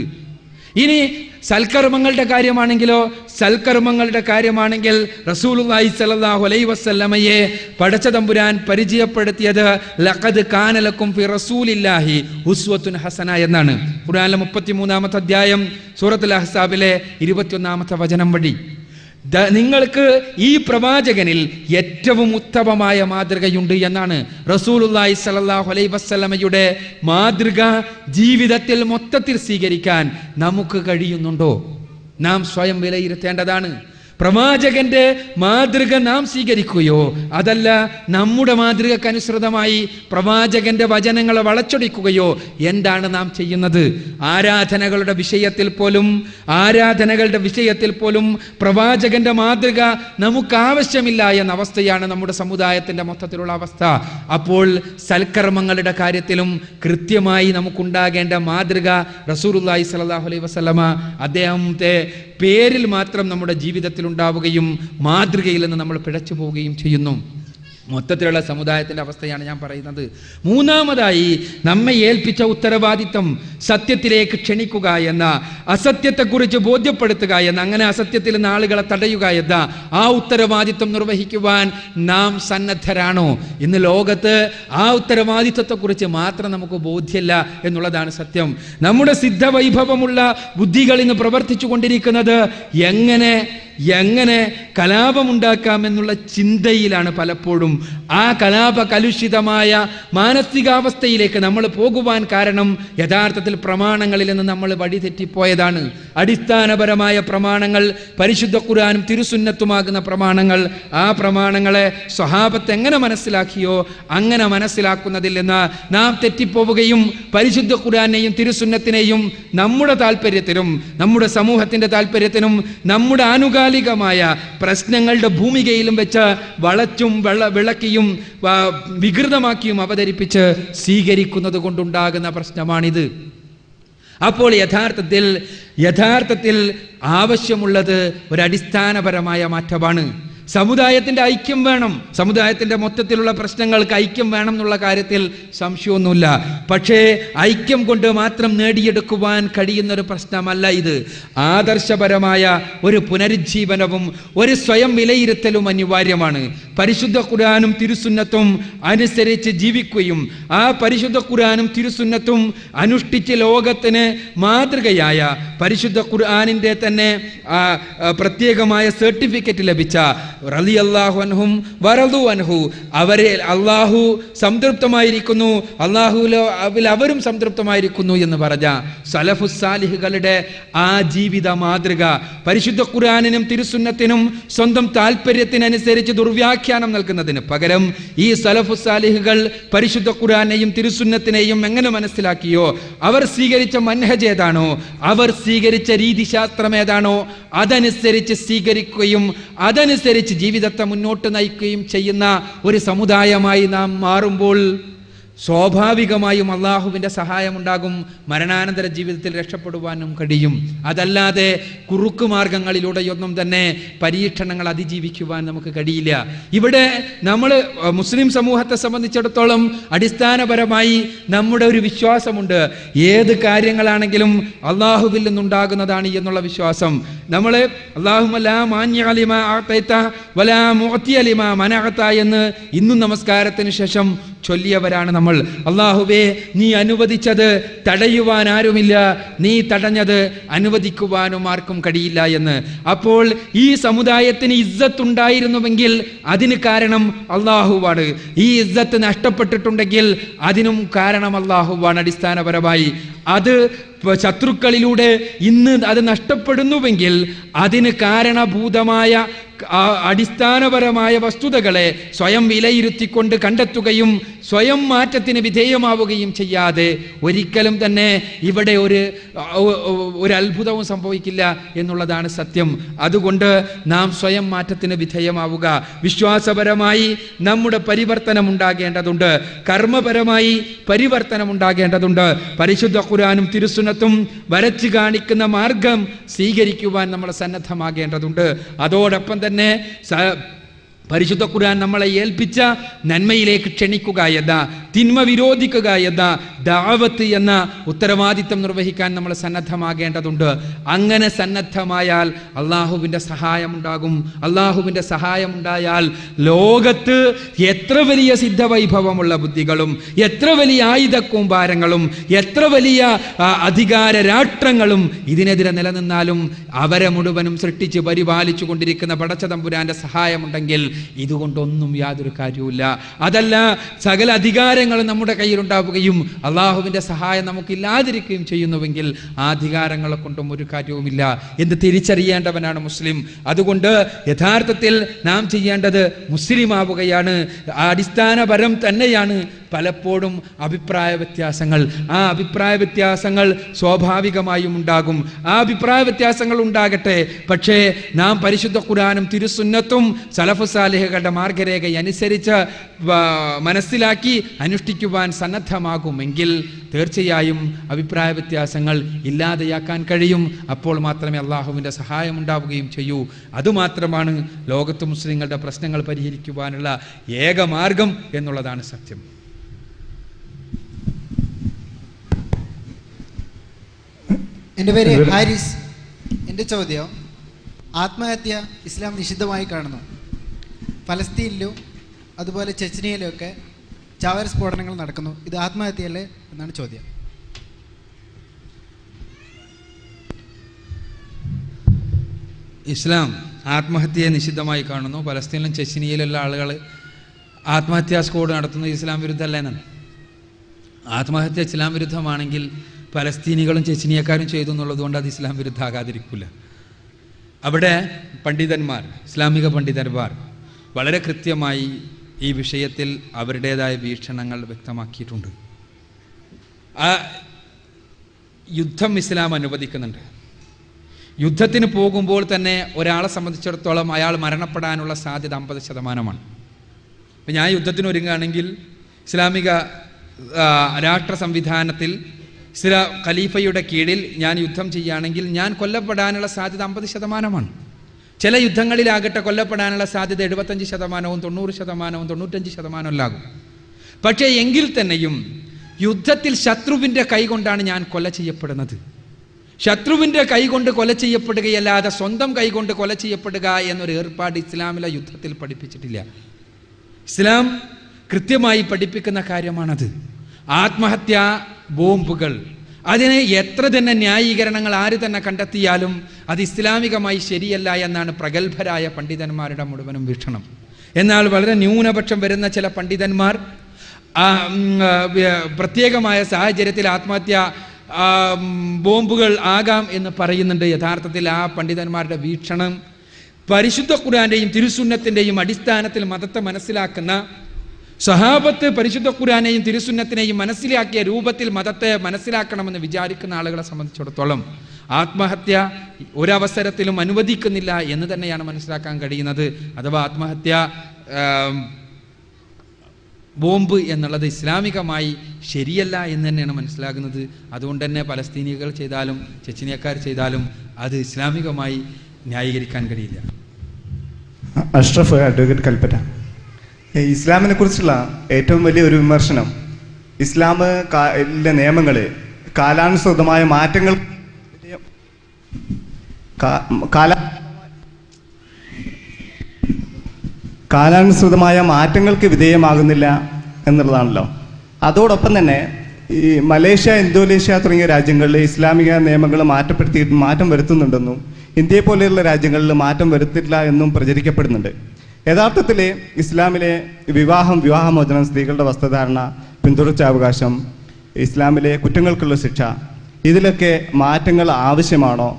ഇനി സൽക്കർമ്മങ്ങളുടെ കാര്യമാണെങ്കിൽ റസൂലുള്ളാഹി സ്വല്ലല്ലാഹു അലൈഹി വസല്ലമയെ പടച്ചതമ്പുരാൻ പരിചയപ്പെടുത്തിയത് ലഖദ് കാന ലക്കും ഫി റസൂലില്ലാഹി ഉസ്വത്തുൻ ഹസന എന്നാണ്. ഖുർആനിലെ 33-ാമത്തെ അധ്യായം സൂറത്തുൽ അഹ്സാബിലെ 21-ാമത്തെ വചനം വഴി നിങ്ങൾക്ക് ഈ പ്രവാചകനിൽ ഏറ്റവും ഉത്തമമായ മാതൃകയുണ്ട് എന്നാണ്. റസൂലുള്ളാഹി സ്വല്ലല്ലാഹു അലൈഹി വസല്ലമയുടെ മാതൃക ജീവിതത്തിൽ മൊത്തത്തിൽ സ്വീകരിക്കാൻ നമുക്ക് കഴിയുന്നുണ്ടോ? നാം സ്വയം വിലയിരുത്തേണ്ടതാണ്. പ്രവാചകന്റെ മാതൃക നാം സ്വീകരിക്കുകയോ അതല്ല നമ്മുടെ മാതൃകക്കനുസൃതമായി പ്രവാചകന്റെ വചനങ്ങളെ വളച്ചൊടിക്കുകയോ എന്താണ് നാം ചെയ്യുന്നത്? ആരാധനകളുടെ വിഷയത്തിൽ പോലും പ്രവാചകന്റെ മാതൃക നമുക്ക് ആവശ്യമില്ല എന്ന അവസ്ഥയാണ് നമ്മുടെ സമുദായത്തിന്റെ മൊത്തത്തിലുള്ള അവസ്ഥ. അപ്പോൾ സൽക്കർമ്മങ്ങളുടെ കാര്യത്തിലും കൃത്യമായി നമുക്കുണ്ടാകേണ്ട മാതൃക റസൂലുള്ളാഹി സ്വല്ലല്ലാഹു അലൈഹി വസല്ലമ അദ്ദേഹത്തെ പേരിൽ മാത്രം നമ്മുടെ ജീവിതത്തിൽ ഉണ്ടാവുകയും മാതൃകയിൽ നിന്ന് നമ്മൾ പിഴച്ചു പോവുകയും ചെയ്യുന്നു. മൊത്തത്തിലുള്ള സമുദായത്തിന്റെ അവസ്ഥയാണ് ഞാൻ പറയുന്നത്. മൂന്നാമതായി നമ്മെ ഏൽപ്പിച്ച ഉത്തരവാദിത്വം സത്യത്തിലേക്ക് ക്ഷണിക്കുക എന്ന, അസത്യത്തെക്കുറിച്ച് ബോധ്യപ്പെടുത്തുക എന്ന, അങ്ങനെ അസത്യത്തിൽ നിന്ന് ആളുകളെ തടയുക എന്ന ആ ഉത്തരവാദിത്വം നിർവഹിക്കുവാൻ നാം സന്നദ്ധരാണോ? ഇന്ന് ലോകത്ത് ആ ഉത്തരവാദിത്വത്തെക്കുറിച്ച് മാത്രം നമുക്ക് ബോധ്യമില്ല എന്നുള്ളതാണ് സത്യം. നമ്മുടെ സിദ്ധവൈഭവമുള്ള ബുദ്ധികൾ ഇന്ന് പ്രവർത്തിച്ചു കൊണ്ടിരിക്കുന്നത് എങ്ങനെ കലാപമുണ്ടാക്കാമെന്നുള്ള ചിന്തയിലാണ് പലപ്പോഴും. ആ കലാപ കലുഷിതമായ മാനസികാവസ്ഥയിലേക്ക് നമ്മൾ പോകുവാൻ കാരണം യഥാർത്ഥത്തിൽ പ്രമാണങ്ങളിൽ നിന്ന് നമ്മൾ വഴിതെറ്റിപ്പോയതാണ്. അടിസ്ഥാനപരമായ പ്രമാണങ്ങൾ, പരിശുദ്ധ ഖുർആനും തിരുസുന്നത്തുമാകുന്ന പ്രമാണങ്ങൾ, ആ പ്രമാണങ്ങളെ സ്വഹാബത്ത് എങ്ങനെ മനസ്സിലാക്കിയോ അങ്ങനെ മനസ്സിലാക്കുന്നതിൽ നിന്ന് നാം തെറ്റിപ്പോവുകയും പരിശുദ്ധ ഖുർആനെയും തിരുസുന്നത്തിനെയും നമ്മുടെ താല്പര്യത്തിനും നമ്മുടെ സമൂഹത്തിന്റെ താല്പര്യത്തിനും നമ്മുടെ ആനുകാലികമായ പ്രശ്നങ്ങളുടെ ഭൂമികയിലും വെച്ച് വളച്ചും വിളക്കിയും വികൃതമാക്കിയും അവതരിപ്പിച്ച് സ്വീകരിക്കുന്നത് കൊണ്ടുണ്ടാകുന്ന പ്രശ്നമാണിത്. അപ്പോൾ യഥാർത്ഥത്തിൽ ആവശ്യമുള്ളത് ഒരടിസ്ഥാനപരമായ മാറ്റമാണ്. സമുദായത്തിന്റെ ഐക്യം വേണം. സമുദായത്തിന്റെ മൊത്തത്തിലുള്ള പ്രശ്നങ്ങൾക്ക് ഐക്യം വേണം എന്നുള്ള കാര്യത്തിൽ സംശയമൊന്നുമില്ല. പക്ഷേ ഐക്യം കൊണ്ട് മാത്രം നേടിയെടുക്കുവാൻ കഴിയുന്നൊരു പ്രശ്നമല്ല ഇത്. ആദർശപരമായ ഒരു പുനരുജ്ജീവനവും ഒരു സ്വയം വിലയിരുത്തലും അനിവാര്യമാണ്. പരിശുദ്ധ ഖുർആനും തിരുസുന്നത്തും അനുസരിച്ച് ജീവിക്കുകയും ആ പരിശുദ്ധ ഖുർആനും തിരുസുന്നത്തും അനുഷ്ഠിച്ച് ലോകത്തിന് മാതൃകയായ പരിശുദ്ധ ഖുർആനിന്റെ തന്നെ പ്രത്യേകമായ സർട്ടിഫിക്കറ്റ് ലഭിച്ച റളിയല്ലാഹു അൻഹും വറദു അൻഹു, അവരെ അള്ളാഹു സംതൃപ്തമായിരിക്കുന്നു, അള്ളാഹുവിൽ അവരും സംതൃപ്തമായിരിക്കുന്നു എന്ന് പറഞ്ഞ സലഫുസ് സാലിഹുകളുടെ ആ ജീവിത മാതൃക പരിശുദ്ധ ഖുർആനിനും തിരുസുന്നത്തിനും സ്വന്തം താല്പര്യത്തിനനുസരിച്ച് ദുർവ്യാഖ്യാനം നൽകുന്നതിന് പകരം ഈ സലഫുസ് സാലിഹുകൾ പരിശുദ്ധ ഖുർആനെയും തിരുസുന്നത്തിനെയും എങ്ങനെ മനസ്സിലാക്കിയോ, അവർ സ്വീകരിച്ച മൻഹജ് ഏതാണോ, അവർ സ്വീകരിച്ച രീതിശാസ്ത്രം ഏതാണോ അതനുസരിച്ച് സ്വീകരിക്കുകയും അതനുസരിച്ച് ജീവിതത്തെ മുന്നോട്ട് നയിക്കുകയും ചെയ്യുന്ന ഒരു സമുദായമായി നാം മാറുമ്പോൾ സ്വാഭാവികമായും അള്ളാഹുവിൻ്റെ സഹായമുണ്ടാകും. മരണാനന്തര ജീവിതത്തിൽ രക്ഷപ്പെടുവാനും കഴിയും. അതല്ലാതെ കുറുക്കുമാർഗങ്ങളിലൂടെയൊന്നും തന്നെ പരീക്ഷണങ്ങൾ അതിജീവിക്കുവാൻ നമുക്ക് കഴിയില്ല. ഇവിടെ നമ്മൾ മുസ്ലിം സമൂഹത്തെ സംബന്ധിച്ചിടത്തോളം അടിസ്ഥാനപരമായി നമ്മുടെ ഒരു വിശ്വാസമുണ്ട്. ഏത് കാര്യങ്ങളാണെങ്കിലും അള്ളാഹുവിൽ നിന്നുണ്ടാകുന്നതാണ് എന്നുള്ള വിശ്വാസം. നമ്മൾ എന്ന് ഇന്നും നമസ്കാരത്തിന് ശേഷം ചൊല്ലിയവരാണ് നമ്മൾ. അള്ളാഹുവേ, നീ അനുവദിച്ചത് തടയുവാൻ ആരുമില്ല, നീ തടഞ്ഞത് അനുവദിക്കുവാനും ആർക്കും കഴിയില്ല എന്ന്. അപ്പോൾ ഈ സമുദായത്തിന് ഇസ്സത്ത് ഉണ്ടായിരുന്നുവെങ്കിൽ അതിന് കാരണം അള്ളാഹുവാണ്. ഈ ഇസ്സത്ത് നഷ്ടപ്പെട്ടിട്ടുണ്ടെങ്കിൽ അതിനും കാരണം അള്ളാഹുവാണ്. അടിസ്ഥാനപരമായി അത് ശത്രുക്കളിലൂടെ ഇന്ന് അത് നഷ്ടപ്പെടുന്നുവെങ്കിൽ അതിന് കാരണഭൂതമായ അടിസ്ഥാനപരമായ വസ്തുതകളെ സ്വയം വിലയിരുത്തിക്കൊണ്ട് കണ്ടെത്തുകയും സ്വയം മാറ്റത്തിന് വിധേയമാവുകയും ചെയ്യാതെ ഒരിക്കലും തന്നെ ഇവിടെ ഒരു അത്ഭുതവും സംഭവിക്കില്ല എന്നുള്ളതാണ് സത്യം. അതുകൊണ്ട് നാം സ്വയം മാറ്റത്തിന് വിധേയമാവുക. വിശ്വാസപരമായി നമ്മുടെ പരിവർത്തനം ഉണ്ടാകേണ്ടതുണ്ട്. കർമ്മപരമായി പരിവർത്തനം ഉണ്ടാകേണ്ടതുണ്ട്. പരിശുദ്ധ ഖുർആനും തിരുസുന്നത്തും വരച്ചു കാണിക്കുന്ന മാർഗം സ്വീകരിക്കുവാൻ നമ്മൾ സന്നദ്ധമാകേണ്ടതുണ്ട്. അതോടൊപ്പം തന്നെ പരിശുദ്ധ ഖുർആൻ നമ്മളെ ഏൽപ്പിച്ച നന്മയിലേക്ക് ക്ഷണിക്കുക എന്ന, തിന്മ വിരോധിക്കുക എന്ന ദഅവത്ത് എന്ന ഉത്തരവാദിത്തം നിർവഹിക്കാൻ നമ്മൾ സന്നദ്ധമാകേണ്ടതുണ്ട്. അങ്ങനെ സന്നദ്ധമായാൽ അള്ളാഹുവിൻ്റെ സഹായമുണ്ടാകും. അള്ളാഹുവിൻ്റെ സഹായമുണ്ടായാൽ ലോകത്ത് എത്ര വലിയ സിദ്ധവൈഭവമുള്ള ബുദ്ധികളും എത്ര വലിയ ആയുധക്കൂമ്പാരങ്ങളും എത്ര വലിയ അധികാര രാഷ്ട്രങ്ങളും ഇതിനെതിരെ നിലനിന്നാലും അവരെ മുഴുവനും സൃഷ്ടിച്ച് പരിപാലിച്ചു കൊണ്ടിരിക്കുന്ന പടച്ചതമ്പുരാന്റെ സഹായമുണ്ടെങ്കിൽ ഇതുകൊണ്ടൊന്നും യാതൊരു കാര്യവുമില്ല. അതല്ല, സകല അധികാരങ്ങളും നമ്മുടെ കയ്യിലുണ്ടാവുകയും അള്ളാഹുവിൻ്റെ സഹായം നമുക്കില്ലാതിരിക്കുകയും ചെയ്യുന്നുവെങ്കിൽ ആ അധികാരങ്ങളെ കൊണ്ടും ഒരു കാര്യവുമില്ല എന്ന് തിരിച്ചറിയേണ്ടവനാണ് മുസ്ലിം. അതുകൊണ്ട് യഥാർത്ഥത്തിൽ നാം ചെയ്യേണ്ടത് മുസ്ലിം ആവുകയാണ്. ആ അടിസ്ഥാനപരം തന്നെയാണ് പലപ്പോഴും അഭിപ്രായ വ്യത്യാസങ്ങൾ. ആ അഭിപ്രായ വ്യത്യാസങ്ങൾ സ്വാഭാവികമായും ഉണ്ടാകും. ആ അഭിപ്രായ വ്യത്യാസങ്ങൾ ഉണ്ടാകട്ടെ. പക്ഷേ നാം പരിശുദ്ധ ഖുർആനും തിരുസുന്നത്തും സലഫ് സാലിഹുകളുടെ മാർഗരേഖ അനുസരിച്ച് മനസ്സിലാക്കി അനുഷ്ഠിക്കുവാൻ സന്നദ്ധമാകുമെങ്കിൽ തീർച്ചയായും അഭിപ്രായ വ്യത്യാസങ്ങൾ ഇല്ലാതെയാക്കാൻ കഴിയും. അപ്പോൾ മാത്രമേ അള്ളാഹുവിൻ്റെ സഹായം ഉണ്ടാവുകയും ചെയ്യൂ. അതുമാത്രമാണ് ലോകത്ത് മുസ്ലിങ്ങളുടെ പ്രശ്നങ്ങൾ പരിഹരിക്കുവാനുള്ള ഏക മാർഗം എന്നുള്ളതാണ് സത്യം. എൻ്റെ പേര് ഹാരിസ്. എൻ്റെ ചോദ്യം, ആത്മഹത്യ ഇസ്ലാം നിഷിദ്ധമായി കാണുന്നു. ഫലസ്തീനിലും അതുപോലെ ചെച്നിയയിലും ഒക്കെ ചാവേർ സ്ഫോടനങ്ങൾ നടക്കുന്നു. ഇത് ആത്മഹത്യയല്ലേ എന്നാണ് ചോദ്യം. ഇസ്ലാം ആത്മഹത്യയെ നിഷിദ്ധമായി കാണുന്നു. ഫലസ്തീനിലും ചെച്നിയയിലുള്ള ആളുകൾ ആത്മഹത്യാ സ്ക്വാഡ് നടത്തുന്നത് ഇസ്ലാം വിരുദ്ധമല്ല എന്നാണ്. ആത്മഹത്യ ഇസ്ലാം വിരുദ്ധമാണെങ്കിൽ പലസ്തീനികളും ചെച്ചിനിയക്കാരും ചെയ്തു എന്നുള്ളതുകൊണ്ട് അത് ഇസ്ലാം വിരുദ്ധമാകാതിരിക്കില്ല. അവിടെ പണ്ഡിതന്മാർ, ഇസ്ലാമിക പണ്ഡിതന്മാർ വളരെ കൃത്യമായി ഈ വിഷയത്തിൽ അവരുടേതായ വീക്ഷണങ്ങൾ വ്യക്തമാക്കിയിട്ടുണ്ട്. ആ യുദ്ധം ഇസ്ലാം അനുവദിക്കുന്നുണ്ട്. യുദ്ധത്തിന് പോകുമ്പോൾ തന്നെ ഒരാളെ സംബന്ധിച്ചിടത്തോളം അയാൾ മരണപ്പെടാനുള്ള സാധ്യത 50%. ഇപ്പം ഞാൻ യുദ്ധത്തിന് ഒരുങ്ങുകയാണെങ്കിൽ ഇസ്ലാമിക രാഷ്ട്ര സംവിധാനത്തിൽ ഖലീഫയുടെ കീഴിൽ ഞാൻ യുദ്ധം ചെയ്യുകയാണെങ്കിൽ ഞാൻ കൊല്ലപ്പെടാനുള്ള സാധ്യത 50%. ചില യുദ്ധങ്ങളിലാകട്ടെ കൊല്ലപ്പെടാനുള്ള സാധ്യത 75%, 90%, 95% എല്ലാകും. പക്ഷേ എങ്കിൽ തന്നെയും യുദ്ധത്തിൽ ശത്രുവിൻ്റെ കൈകൊണ്ടാണ് ഞാൻ കൊല ചെയ്യപ്പെടുന്നത്. ശത്രുവിൻ്റെ കൈകൊണ്ട് കൊല ചെയ്യപ്പെടുകയല്ലാതെ സ്വന്തം കൈകൊണ്ട് കൊല ചെയ്യപ്പെടുക എന്നൊരു ഏർപ്പാട് ഇസ്ലാമിലെ യുദ്ധത്തിൽ പഠിപ്പിച്ചിട്ടില്ല. ഇസ്ലാം കൃത്യമായി പഠിപ്പിക്കുന്ന കാര്യമാണത്. ആത്മഹത്യാ ബോംബുകൾ, അതിന് എത്ര തന്നെ ന്യായീകരണങ്ങൾ ആര് തന്നെ കണ്ടെത്തിയാലും അത് ഇസ്ലാമികമായി ശരിയല്ല എന്നാണ് പ്രഗത്ഭരായ പണ്ഡിതന്മാരുടെ മുഴുവനും വീക്ഷണം. എന്നാൽ വളരെ ന്യൂനപക്ഷം വരുന്ന ചില പണ്ഡിതന്മാർ പ്രത്യേകമായ സാഹചര്യത്തിൽ ആത്മഹത്യ ബോംബുകൾ ആകാം എന്ന് പറയുന്നുണ്ട്. യഥാർത്ഥത്തിൽ ആ പണ്ഡിതന്മാരുടെ വീക്ഷണം പരിശുദ്ധ ഖുർആന്റെയും തിരുസുന്നത്തിൻ്റെയും അടിസ്ഥാനത്തിൽ മതത്തെ മനസ്സിലാക്കുന്ന, സഹാബത്ത് പരിശുദ്ധ ഖുർആനെയും തിരുസുന്നത്തിനെയും മനസ്സിലാക്കിയ രൂപത്തിൽ മതത്തെ മനസ്സിലാക്കണമെന്ന് വിചാരിക്കുന്ന ആളുകളെ സംബന്ധിച്ചിടത്തോളം ആത്മഹത്യ ഒരവസരത്തിലും അനുവദിക്കുന്നില്ല എന്ന് തന്നെയാണ് മനസ്സിലാക്കാൻ കഴിയുന്നത്. അഥവാ ആത്മഹത്യ ബോംബ് എന്നുള്ളത് ഇസ്ലാമികമായി ശരിയല്ല എന്ന് തന്നെയാണ് മനസ്സിലാകുന്നത്. അതുകൊണ്ട് തന്നെ പലസ്തീനികൾ ചെയ്താലും ചെച്ചിനിയക്കാർ ചെയ്താലും അത് ഇസ്ലാമികമായി ന്യായീകരിക്കാൻ കഴിയില്ല. അഷ്റഫ്, അഡ്വക്കേറ്റ്, കൽപ്പറ്റ. ഇസ്ലാമിനെ കുറിച്ചുള്ള ഏറ്റവും വലിയ ഒരു വിമർശനം ഇസ്ലാമിലെ നിയമങ്ങൾ കാലാനുസൃതമായ മാറ്റങ്ങൾ കാലാനുസൃതമായ മാറ്റങ്ങൾക്ക് വിധേയമാകുന്നില്ല എന്നുള്ളതാണല്ലോ. അതോടൊപ്പം തന്നെ ഈ മലേഷ്യ, ഇന്തോനേഷ്യ തുടങ്ങിയ രാജ്യങ്ങളിൽ ഇസ്ലാമിക നിയമങ്ങൾ മാറ്റം വരുത്തുന്നുണ്ടെന്നും ഇന്ത്യയെ പോലെയുള്ള രാജ്യങ്ങളിൽ മാറ്റം വരുത്തില്ല എന്നും പ്രചരിക്കപ്പെടുന്നുണ്ട്. യഥാർത്ഥത്തിൽ ഇസ്ലാമിലെ വിവാഹമോചനം, സ്ത്രീകളുടെ വസ്ത്രധാരണ, പിന്തുടർച്ചാവകാശം, ഇസ്ലാമിലെ കുറ്റങ്ങൾക്കുള്ള ശിക്ഷ, ഇതിലൊക്കെ മാറ്റങ്ങൾ ആവശ്യമാണോ?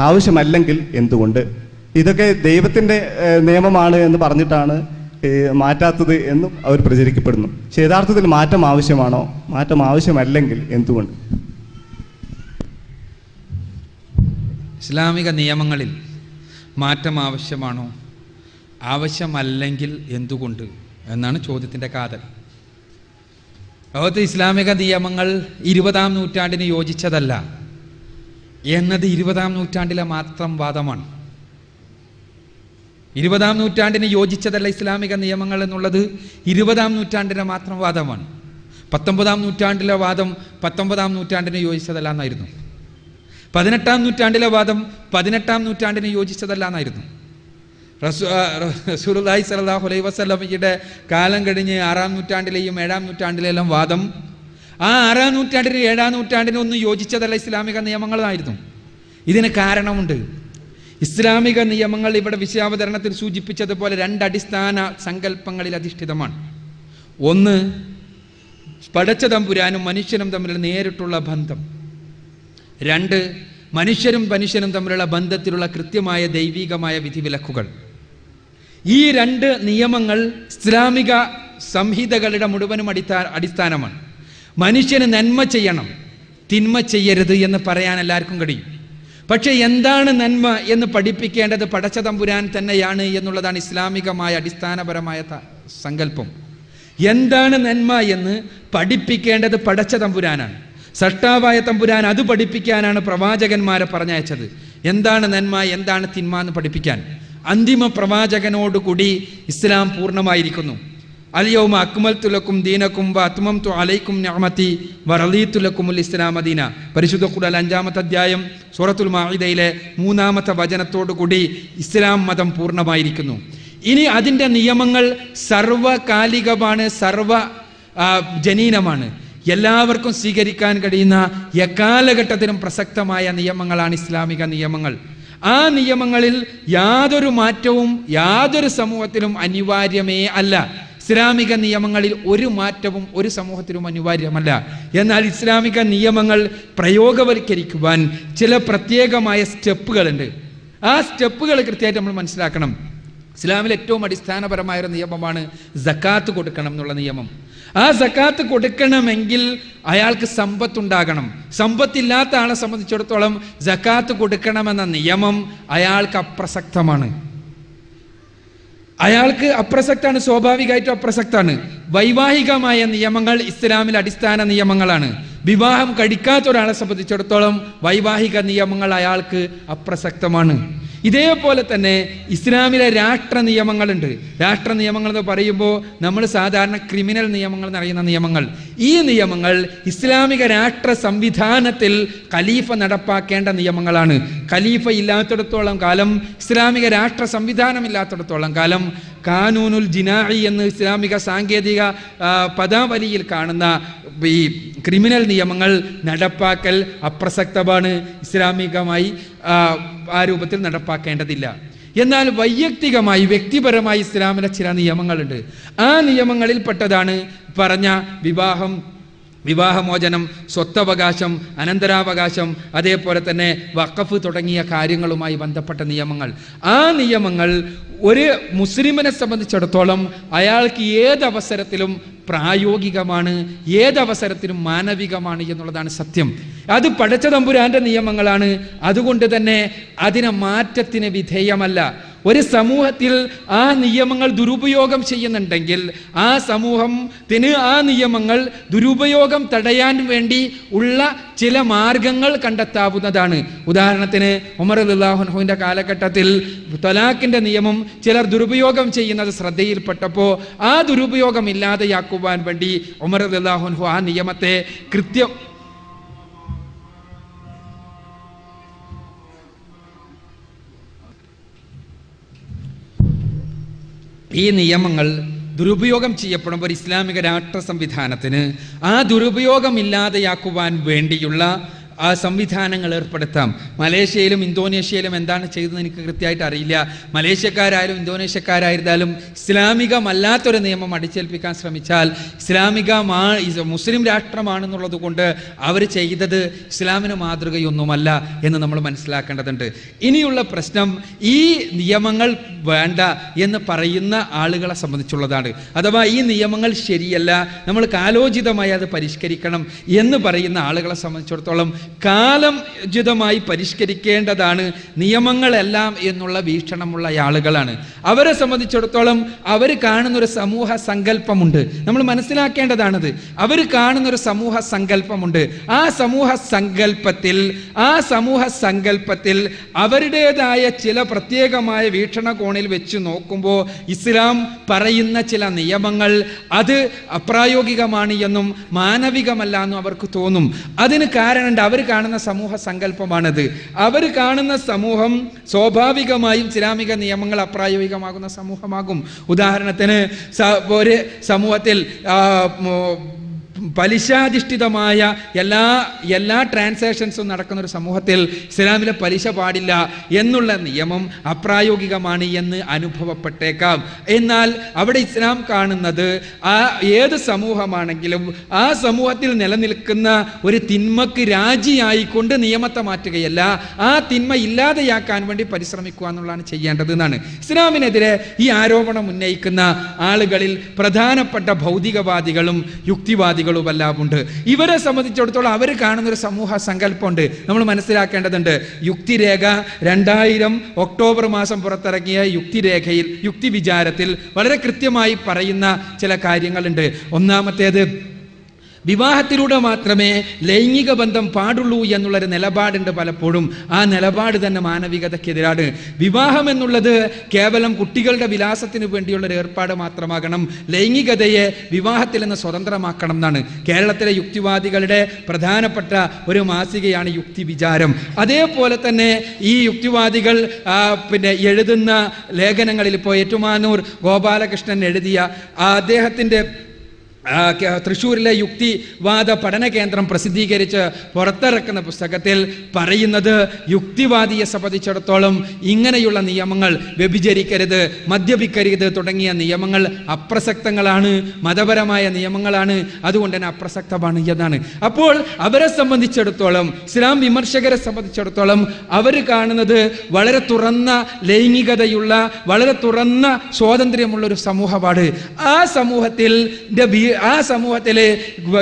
ആവശ്യമല്ലെങ്കിൽ എന്തുകൊണ്ട്? ഇതൊക്കെ ദൈവത്തിൻ്റെ നിയമമാണ് എന്ന് പറഞ്ഞിട്ടാണ് മാറ്റാത്തത് എന്നും അവർ പ്രചരിക്കപ്പെടുന്നു. പക്ഷെ യഥാർത്ഥത്തിൽ മാറ്റം ആവശ്യമാണോ? മാറ്റം ആവശ്യമല്ലെങ്കിൽ എന്തുകൊണ്ട്? ഇസ്ലാമിക നിയമങ്ങളിൽ മാറ്റം ആവശ്യമാണോ? ആവശ്യമല്ലെങ്കിൽ എന്തുകൊണ്ട് എന്നാണ് ചോദ്യത്തിൻ്റെ കാതൽ. ലോകത്ത് ഇസ്ലാമിക നിയമങ്ങൾ 20-ാം നൂറ്റാണ്ടിന് യോജിച്ചതല്ല എന്നത് 20-ാം നൂറ്റാണ്ടിലെ മാത്രം വാദമാണ്. 20-ാം നൂറ്റാണ്ടിന് യോജിച്ചതല്ല ഇസ്ലാമിക നിയമങ്ങൾ എന്നുള്ളത് 20-ാം നൂറ്റാണ്ടിൻ്റെ മാത്രം വാദമാണ്. 19-ാം നൂറ്റാണ്ടിലെ വാദം 19-ാം നൂറ്റാണ്ടിന് യോജിച്ചതല്ല എന്നായിരുന്നു. 18-ാം നൂറ്റാണ്ടിലെ വാദം 18-ാം നൂറ്റാണ്ടിന് യോജിച്ചതല്ല എന്നായിരുന്നു. റസൂലുള്ളാഹി സ്വല്ലല്ലാഹു അലൈഹി വസല്ലമയുടെ കാലം കഴിഞ്ഞ് 6-ാം നൂറ്റാണ്ടിലെയും 7-ാം നൂറ്റാണ്ടിലെല്ലാം വാദം ആ 6-ാം നൂറ്റാണ്ടിന് 7-ാം നൂറ്റാണ്ടിന് ഒന്നും യോജിച്ചതല്ല ഇസ്ലാമിക നിയമങ്ങളായിരുന്നു. ഇതിന് കാരണമുണ്ട്. ഇസ്ലാമിക നിയമങ്ങൾ ഇവിടെ വിഷയാവതരണത്തിൽ സൂചിപ്പിച്ചതുപോലെ 2 അടിസ്ഥാന സങ്കല്പങ്ങളിൽ അധിഷ്ഠിതമാണ്. ഒന്ന്, പടച്ച തമ്പുരാനും മനുഷ്യനും തമ്മിലുള്ള നേരിട്ടുള്ള ബന്ധം. 2, മനുഷ്യരും തമ്മിലുള്ള ബന്ധത്തിലുള്ള കൃത്യമായ ദൈവികമായ വിധിവിലക്കുകൾ. ഈ 2 നിയമങ്ങൾ ഇസ്ലാമിക സംഹിതകളുടെ മുഴുവനും അടിസ്ഥാനമാണ്. മനുഷ്യന് നന്മ ചെയ്യണം, തിന്മ ചെയ്യരുത് എന്ന് പറയാൻ എല്ലാവർക്കും കഴിയും. പക്ഷേ എന്താണ് നന്മ എന്ന് പഠിപ്പിക്കേണ്ടത് പടച്ച തമ്പുരാൻ തന്നെയാണ് എന്നുള്ളതാണ് ഇസ്ലാമികമായ അടിസ്ഥാനപരമായ സങ്കല്പം. എന്താണ് നന്മ എന്ന് പഠിപ്പിക്കേണ്ടത് പടച്ച തമ്പുരാനാണ്. സൃഷ്ടാവായ തമ്പുരാൻ അത് പഠിപ്പിക്കാനാണ് പ്രവാചകന്മാരെ പറഞ്ഞയച്ചത്. എന്താണ് നന്മ, എന്താണ് തിന്മ എന്ന് പഠിപ്പിക്കാൻ. അന്തിമ പ്രവാചകനോടുകൂടി ഇസ്ലാം പൂർണ്ണമായിരിക്കുന്നു. അൽയൗമ അക്മൽതു ലക്കും ദീനക്കും വ അത്മംതു അലൈക്കും നിഅമതി വ റളീതു ലക്കുമുൽ ഇസ്ലാമ ദീന. പരിശുദ്ധ ഖുർആൻ 5-ാമത്തെ അധ്യായം സൂറത്തുൽ മാഇദയിലെ 3-ാമത്തെ വചനത്തോടുകൂടി ഇസ്ലാം മതം പൂർണ്ണമായിരിക്കുന്നു. ഇനി അതിൻ്റെ നിയമങ്ങൾ സർവകാലികമാണ്, ജനീനമാണ്. എല്ലാവർക്കും സ്വീകരിക്കാൻ കഴിയുന്ന എക്കാലഘട്ടത്തിലും പ്രസക്തമായ നിയമങ്ങളാണ് ഇസ്ലാമിക നിയമങ്ങൾ. ആ നിയമങ്ങളിൽ യാതൊരു മാറ്റവും യാതൊരു സമൂഹത്തിലും അനിവാര്യമേ അല്ല. ഇസ്ലാമിക നിയമങ്ങളിൽ ഒരു മാറ്റവും ഒരു സമൂഹത്തിലും അനിവാര്യമല്ല. എന്നാൽ ഇസ്ലാമിക നിയമങ്ങൾ പ്രയോഗവൽക്കരിക്കുവാൻ ചില പ്രത്യേകമായ സ്റ്റെപ്പുകളുണ്ട്. ആ സ്റ്റെപ്പുകൾ കൃത്യമായിട്ട് നമ്മൾ മനസ്സിലാക്കണം. ഇസ്ലാമിൽ ഏറ്റവും അടിസ്ഥാനപരമായ ഒരു നിയമമാണ് സക്കാത്ത് കൊടുക്കണം എന്നുള്ള നിയമം. ആ സക്കാത്ത് കൊടുക്കണമെങ്കിൽ അയാൾക്ക് സമ്പത്തുണ്ടാകണം. സമ്പത്തില്ലാത്ത ആളെ സംബന്ധിച്ചിടത്തോളം സക്കാത്ത് കൊടുക്കണമെന്ന നിയമം അയാൾക്ക് അപ്രസക്തമാണ്. സ്വാഭാവികമായിട്ടും അപ്രസക്താണ്. വൈവാഹികമായ നിയമങ്ങൾ ഇസ്ലാമിൽ അടിസ്ഥാന നിയമങ്ങളാണ്. വിവാഹം കഴിക്കാത്ത ഒരാളെ സംബന്ധിച്ചിടത്തോളം വൈവാഹിക നിയമങ്ങൾ അയാൾക്ക് അപ്രസക്തമാണ്. ഇതേപോലെ തന്നെ ഇസ്ലാമിലെ രാഷ്ട്ര നിയമങ്ങളുണ്ട്. രാഷ്ട്ര നിയമങ്ങൾ എന്ന് പറയുമ്പോൾ നമ്മൾ സാധാരണ ക്രിമിനൽ നിയമങ്ങൾ എന്നറിയുന്ന നിയമങ്ങൾ. ഈ നിയമങ്ങൾ ഇസ്ലാമിക രാഷ്ട്ര സംവിധാനത്തിൽ ഖലീഫ നടപ്പാക്കേണ്ട നിയമങ്ങളാണ്. ഖലീഫ ഇല്ലാത്തിടത്തോളം കാലം, ഇസ്ലാമിക രാഷ്ട്ര സംവിധാനം ഇല്ലാത്തിടത്തോളം കാലം കാനൂനുൽ ജിനാഇ എന്ന് ഇസ്ലാമിക സാങ്കേതിക പദാവലിയിൽ കാണുന്ന ഈ ക്രിമിനൽ നിയമങ്ങൾ നടപ്പാക്കൽ അപ്രസക്തമാണ്. ഇസ്ലാമികമായി ആ രൂപത്തിൽ നടപ്പാക്കേണ്ടതില്ല. എന്നാൽ വൈയക്തികമായി, വ്യക്തിപരമായി ഇസ്ലാമിലെ ചില നിയമങ്ങളുണ്ട്. ആ നിയമങ്ങളിൽപ്പെട്ടതാണ് പറഞ്ഞ വിവാഹമോചനം, സ്വത്തവകാശം, അനന്തരാവകാശം, അതേപോലെ തന്നെ വഖഫ് തുടങ്ങിയ കാര്യങ്ങളുമായി ബന്ധപ്പെട്ട നിയമങ്ങൾ. ആ നിയമങ്ങൾ ഒരു മുസ്ലിമിനെ സംബന്ധിച്ചിടത്തോളം അയാൾക്ക് ഏതവസരത്തിലും പ്രായോഗികമാണ്, ഏതവസരത്തിലും മാനവികമാണ് എന്നുള്ളതാണ് സത്യം. അത് പടച്ച തമ്പുരാന്റെ നിയമങ്ങളാണ്. അതുകൊണ്ട് തന്നെ അതിനെ മാറ്റത്തിന് വിധേയമല്ല. ഒരു സമൂഹത്തിൽ ആ നിയമങ്ങൾ ദുരുപയോഗം ചെയ്യുന്നുണ്ടെങ്കിൽ ആ സമൂഹത്തിന് ആ നിയമങ്ങൾ ദുരുപയോഗം തടയാൻ വേണ്ടി ഉള്ള ചില മാർഗങ്ങൾ കണ്ടെത്താവുന്നതാണ്. ഉദാഹരണത്തിന് ഉമർ റളിയല്ലാഹു അൻഹുവിന്റെ കാലഘട്ടത്തിൽ തലാഖിന്റെ നിയമം ചിലർ ദുരുപയോഗം ചെയ്യുന്നത് ശ്രദ്ധയിൽപ്പെട്ടപ്പോൾ ആ ദുരുപയോഗം ഇല്ലാതെയാക്കുവാൻ വേണ്ടി ഉമർ റളിയല്ലാഹു അൻഹു ആ നിയമത്തെ ഈ നിയമങ്ങൾ ദുരുപയോഗം ചെയ്യപ്പെടുമ്പോൾ ഇസ്ലാമിക രാഷ്ട്ര സംവിധാനത്തിന് ആ ദുരുപയോഗം ഇല്ലാതെയാക്കുവാൻ വേണ്ടിയുള്ള ആ സംവിധാനങ്ങൾ ഏർപ്പെടുത്താം. മലേഷ്യയിലും ഇന്തോനേഷ്യയിലും എന്താണ് ചെയ്തതെന്ന് എനിക്ക് കൃത്യമായിട്ട് അറിയില്ല. മലേഷ്യക്കാരായാലും ഇന്തോനേഷ്യക്കാരായിരുന്നാലും ഇസ്ലാമികമല്ലാത്തൊരു നിയമം അടിച്ചേൽപ്പിക്കാൻ ശ്രമിച്ചാൽ മുസ്ലിം രാഷ്ട്രമാണെന്നുള്ളത് കൊണ്ട് അവർ ചെയ്തത് ഇസ്ലാമിന് മാതൃകയൊന്നുമല്ല എന്ന് നമ്മൾ മനസ്സിലാക്കേണ്ടതുണ്ട്. ഇനിയുള്ള പ്രശ്നം ഈ നിയമങ്ങൾ വേണ്ട എന്ന് പറയുന്ന ആളുകളെ സംബന്ധിച്ചുള്ളതാണ്. അഥവാ ഈ നിയമങ്ങൾ ശരിയല്ല, നമ്മൾ കാലോചിതമായി അത് പരിഷ്കരിക്കണം എന്ന് പറയുന്ന ആളുകളെ സംബന്ധിച്ചിടത്തോളം കാലോചിതമായി പരിഷ്കരിക്കേണ്ടതാണ് നിയമങ്ങളെല്ലാം എന്നുള്ള വീക്ഷണമുള്ള ആളുകളാണ്. അവരെ സംബന്ധിച്ചിടത്തോളം അവർ കാണുന്നൊരു സമൂഹ സങ്കല്പമുണ്ട്. നമ്മൾ മനസ്സിലാക്കേണ്ടതാണത്. അവർ കാണുന്നൊരു സമൂഹ സങ്കല്പമുണ്ട്. ആ സമൂഹ സങ്കല്പത്തിൽ അവരുടേതായ ചില പ്രത്യേകമായ വീക്ഷണകോണിൽ വെച്ച് നോക്കുമ്പോൾ ഇസ്ലാം പറയുന്ന ചില നിയമങ്ങൾ അത് അപ്രായോഗികമാണ് എന്നും മാനവികമല്ല എന്നും അവർക്ക് തോന്നും. അതിന് കാരണം അവർ കാണുന്ന സമൂഹ സങ്കല്പമാണത്. അവർ കാണുന്ന സമൂഹം സ്വാഭാവികമായും ഇസ്ലാമിക നിയമങ്ങൾ അപ്രായോഗികമാകുന്ന സമൂഹമാകും. ഉദാഹരണത്തിന് ഒരു സമൂഹത്തിൽ പലിശാധിഷ്ഠിതമായ എല്ലാ ട്രാൻസാക്ഷൻസും നടക്കുന്ന ഒരു സമൂഹത്തിൽ ഇസ്ലാമിലെ പലിശ പാടില്ല എന്നുള്ള നിയമം അപ്രായോഗികമാണ് എന്ന് അനുഭവപ്പെട്ടേക്കാം. എന്നാൽ അവിടെ ഇസ്ലാം കാണുന്നത് ഏത് സമൂഹമാണെങ്കിലും ആ സമൂഹത്തിൽ നിലനിൽക്കുന്ന ഒരു തിന്മക്ക് രാജിയായിക്കൊണ്ട് നിയമത്തെ മാറ്റുകയല്ല, ആ തിന്മ ഇല്ലാതെയാക്കാൻ വേണ്ടി പരിശ്രമിക്കുക എന്നുള്ളതാണ് ചെയ്യേണ്ടത് എന്നാണ്. ഇസ്ലാമിനെതിരെ ഈ ആരോപണം ഉന്നയിക്കുന്ന ആളുകളിൽ പ്രധാനപ്പെട്ട ഭൗതികവാദികളും യുക്തിവാദികളുമെല്ലാം ഉണ്ട്. ഇവരെ സംബന്ധിച്ചിടത്തോളം അവർ കാണുന്നൊരു സമൂഹ സങ്കല്പമുണ്ട്. നമ്മൾ മനസ്സിലാക്കേണ്ടതുണ്ട്. യുക്തിരേഖ 2000 ഒക്ടോബർ മാസം പുറത്തിറങ്ങിയ യുക്തിരേഖയിൽ, യുക്തി വിചാരത്തിൽ വളരെ കൃത്യമായി പറയുന്ന ചില കാര്യങ്ങളുണ്ട്. ഒന്നാമത്തേത്, വിവാഹത്തിലൂടെ മാത്രമേ ലൈംഗിക ബന്ധം പാടുള്ളൂ എന്നുള്ളൊരു നിലപാടുണ്ട് പലപ്പോഴും. ആ നിലപാട് തന്നെ മാനവികതയ്ക്കെതിരാണ്. വിവാഹം എന്നുള്ളത് കേവലം കുട്ടികളുടെ വിലാസത്തിന് വേണ്ടിയുള്ളൊരു ഏർപ്പാട് മാത്രമാകണം. ലൈംഗികതയെ വിവാഹത്തിൽ നിന്ന് സ്വതന്ത്രമാക്കണം എന്നാണ്. കേരളത്തിലെ യുക്തിവാദികളുടെ പ്രധാനപ്പെട്ട ഒരു മാസികയാണ് യുക്തി വിചാരം. അതേപോലെ തന്നെ ഈ യുക്തിവാദികൾ എഴുതുന്ന ലേഖനങ്ങളിൽ ഇപ്പോൾ ഏറ്റുമാനൂർ ഗോപാലകൃഷ്ണൻ എഴുതിയ അദ്ദേഹത്തിൻ്റെ തൃശ്ശൂരിലെ യുക്തിവാദ പഠന കേന്ദ്രം പ്രസിദ്ധീകരിച്ച് പുറത്തിറക്കുന്ന പുസ്തകത്തിൽ പറയുന്നത്, യുക്തിവാദിയെ സംബന്ധിച്ചിടത്തോളം ഇങ്ങനെയുള്ള നിയമങ്ങൾ, വ്യഭിചരിക്കരുത്, മദ്യപിക്കരുത് തുടങ്ങിയ നിയമങ്ങൾ അപ്രസക്തങ്ങളാണ്, മതപരമായ നിയമങ്ങളാണ്, അതുകൊണ്ട് തന്നെ അപ്രസക്തമാണ് എന്നാണ്. അപ്പോൾ അവരെ സംബന്ധിച്ചിടത്തോളം, ഇസ്ലാം വിമർശകരെ സംബന്ധിച്ചിടത്തോളം അവർ കാണുന്നത് വളരെ തുറന്ന ലൈംഗികതയുള്ള, വളരെ തുറന്ന സ്വാതന്ത്ര്യമുള്ള ഒരു സമൂഹമാണ്. ആ സമൂഹത്തിലെ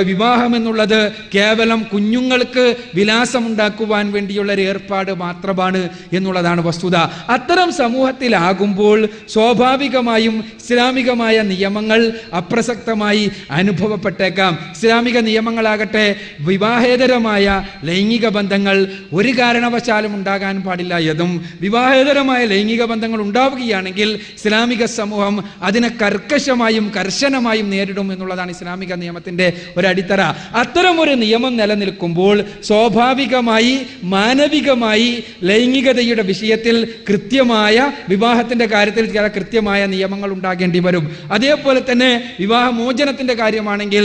വിവാഹം എന്നുള്ളത് കേവലം കുഞ്ഞുങ്ങൾക്ക് വിലാസമുണ്ടാക്കുവാൻ വേണ്ടിയുള്ള ഒരു ഏർപ്പാട് മാത്രമാണ് എന്നുള്ളതാണ് വസ്തുത. അത്തരം സമൂഹത്തിലാകുമ്പോൾ സ്വാഭാവികമായും ഇസ്ലാമികമായ നിയമങ്ങൾ അപ്രസക്തമായി അനുഭവപ്പെട്ടേക്കാം. ഇസ്ലാമിക നിയമങ്ങളാകട്ടെ വിവാഹേതരമായ ലൈംഗിക ബന്ധങ്ങൾ ഒരു കാരണവശാലും ഉണ്ടാകാൻ പാടില്ല എന്നും, വിവാഹേതരമായ ലൈംഗിക ബന്ധങ്ങൾ ഉണ്ടാവുകയാണെങ്കിൽ ഇസ്ലാമിക സമൂഹം അതിനെ കർക്കശമായും കർശനമായും നേരിടും എന്നുള്ളതാണ് ഇസ്ലാമിക നിയമത്തിന്റെ ഒരടിത്തറ. അത്തരമൊരു നിയമം നിലനിൽക്കുമ്പോൾ സ്വാഭാവികമായി മാനവികമായി ലൈംഗികതയുടെ വിഷയത്തിൽ കൃത്യമായ, വിവാഹത്തിന്റെ കാര്യത്തിൽ ചില കൃത്യമായ നിയമങ്ങൾ ഉണ്ടാകേണ്ടി വരും. അതേപോലെ തന്നെ വിവാഹമോചനത്തിന്റെ കാര്യമാണെങ്കിൽ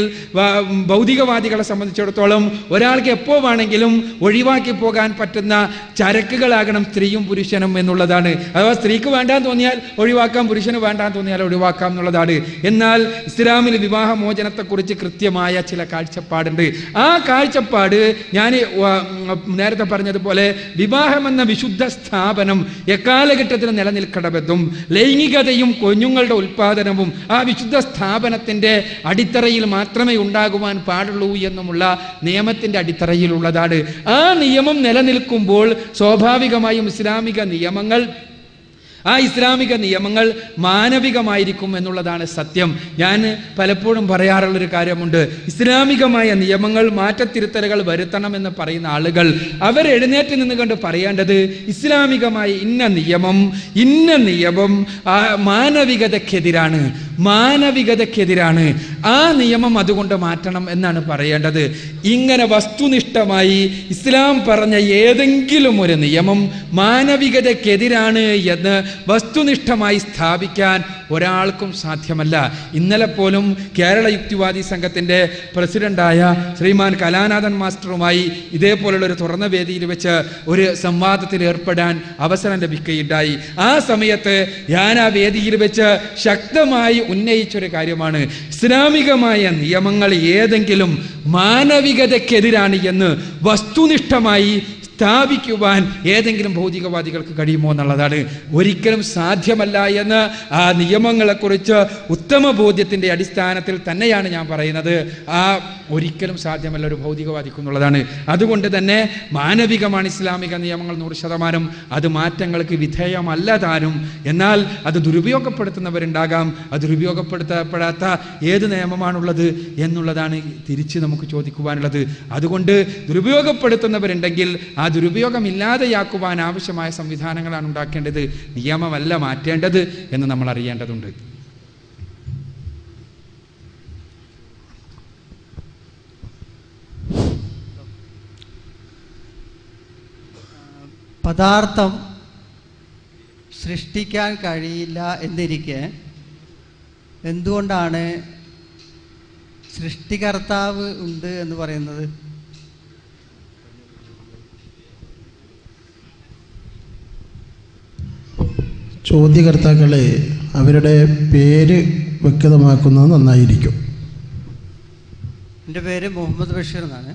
ഭൗതികവാദികളെ സംബന്ധിച്ചിടത്തോളം ഒരാൾക്ക് എപ്പോൾ വേണമെങ്കിലും ഒഴിവാക്കി പോകാൻ പറ്റുന്ന ചരക്കുകളാകണം സ്ത്രീയും പുരുഷനും എന്നുള്ളതാണ്. അഥവാ സ്ത്രീക്ക് വേണ്ടാൻ തോന്നിയാൽ ഒഴിവാക്കാം, പുരുഷന് വേണ്ടാൻ തോന്നിയാൽ ഒഴിവാക്കാം എന്നുള്ളതാണ്. എന്നാൽ ഇസ്ലാമിൽ വിവാഹമോചനത്തെക്കുറിച്ച് കൃത്യമായ ചില കാഴ്ചപ്പാടുണ്ട്. ആ കാഴ്ചപ്പാട് ഞാൻ നേരത്തെ പറഞ്ഞതുപോലെ വിവാഹം എന്ന വിശുദ്ധ സ്ഥാപനം എക്കാലഘട്ടത്തിൽ നിലനിൽക്കണമെന്നും ലൈംഗികതയും കുഞ്ഞുങ്ങളുടെ ഉൽപാദനവും ആ വിശുദ്ധ സ്ഥാപനത്തിന്റെ അടിത്തറയിൽ മാത്രമേ ഉണ്ടാകുവാൻ പാടുള്ളൂ എന്നുമുള്ള നിയമത്തിന്റെ അടിത്തറയിലുള്ളതാണ്. ആ നിയമം നിലനിൽക്കുമ്പോൾ സ്വാഭാവികമായും ഇസ്ലാമിക നിയമങ്ങൾ മാനവികമായിരിക്കും എന്നുള്ളതാണ് സത്യം. ഞാൻ പലപ്പോഴും പറയാറുള്ളൊരു കാര്യമുണ്ട്, ഇസ്ലാമികമായ നിയമങ്ങൾ മാറ്റത്തിരുത്തലുകൾ വരുത്തണമെന്ന് പറയുന്ന ആളുകൾ അവരെഴുന്നേറ്റ് നിന്നുകൊണ്ട് പറയേണ്ടത്, ഇസ്ലാമികമായ ഇന്ന നിയമം മാനവികതയ്ക്കെതിരാണ്, ആ നിയമം അതുകൊണ്ട് മാറ്റണം എന്നാണ് പറയേണ്ടത്. ഇങ്ങനെ വസ്തുനിഷ്ഠമായി ഇസ്ലാം പറഞ്ഞ ഏതെങ്കിലും ഒരു നിയമം മാനവികതയ്ക്കെതിരാണ് എന്ന് വസ്തുനിഷ്ഠമായി സ്ഥാപിക്കാൻ ഒരാൾക്കും സാധ്യമല്ല. ഇന്നലെ പോലും കേരള യുക്തിവാദി സംഘത്തിന്റെ പ്രസിഡന്റായ ശ്രീമാൻ കലാനാഥൻ മാസ്റ്ററുമായി ഇതേപോലുള്ള ഒരു തുറന്ന വേദിയിൽ വെച്ച് ഒരു സംവാദത്തിൽ ഏർപ്പെടാൻ അവസരം ലഭിക്കുകയുണ്ടായി. ആ സമയത്ത് ഞാൻ ആ വേദിയിൽ വെച്ച് ശക്തമായി ഉന്നയിച്ചൊരു കാര്യമാണ്, ഇസ്ലാമികമായ നിയമങ്ങൾ ഏതെങ്കിലും മാനവികതയ്ക്കെതിരാണ് എന്ന് വസ്തുനിഷ്ഠമായി സ്ഥാപിക്കുവാൻ ഏതെങ്കിലും ഭൗതികവാദികൾക്ക് കഴിയുമോ എന്നുള്ളതാണ്. ഒരിക്കലും സാധ്യമല്ല എന്ന് ആ നിയമങ്ങളെക്കുറിച്ച് ഉത്തമ ബോധ്യത്തിൻ്റെ അടിസ്ഥാനത്തിൽ തന്നെയാണ് ഞാൻ പറയുന്നത്. ഒരിക്കലും സാധ്യമല്ല ഒരു ഭൗതികവാദിക്കുന്നുള്ളതാണ്. അതുകൊണ്ട് തന്നെ മാനവികമാണ് ഇസ്ലാമിക നിയമങ്ങൾ 100%. അത് മാറ്റങ്ങൾക്ക് വിധേയമല്ല താനും. എന്നാൽ അത് ദുരുപയോഗപ്പെടുത്തുന്നവരുണ്ടാകാം. അത് ദുരുപയോഗപ്പെടുത്തപ്പെടാത്ത ഏത് നിയമമാണുള്ളത് എന്നുള്ളതാണ് തിരിച്ച് നമുക്ക് ചോദിക്കുവാനുള്ളത്. അതുകൊണ്ട് ദുരുപയോഗപ്പെടുത്തുന്നവരുണ്ടെങ്കിൽ ആ ദുരുപയോഗം ഇല്ലാതെയാക്കുവാൻ ആവശ്യമായ സംവിധാനങ്ങളാണ് ഉണ്ടാക്കേണ്ടത്, നിയമമല്ല മാറ്റേണ്ടത് എന്ന് നമ്മൾ അറിയേണ്ടതുണ്ട്. പദാർത്ഥം സൃഷ്ടിക്കാൻ കഴിയില്ല എന്നിരിക്കെ എന്തുകൊണ്ടാണ് സൃഷ്ടികർത്താവ് ഉണ്ട് എന്ന് പറയുന്നത്? ചോദ്യകർത്താക്കളെ അവരുടെ പേര് വ്യക്തമാക്കുന്നത് നന്നായിരിക്കും. എൻ്റെ പേര് മുഹമ്മദ് ബഷീർ എന്നാണ്.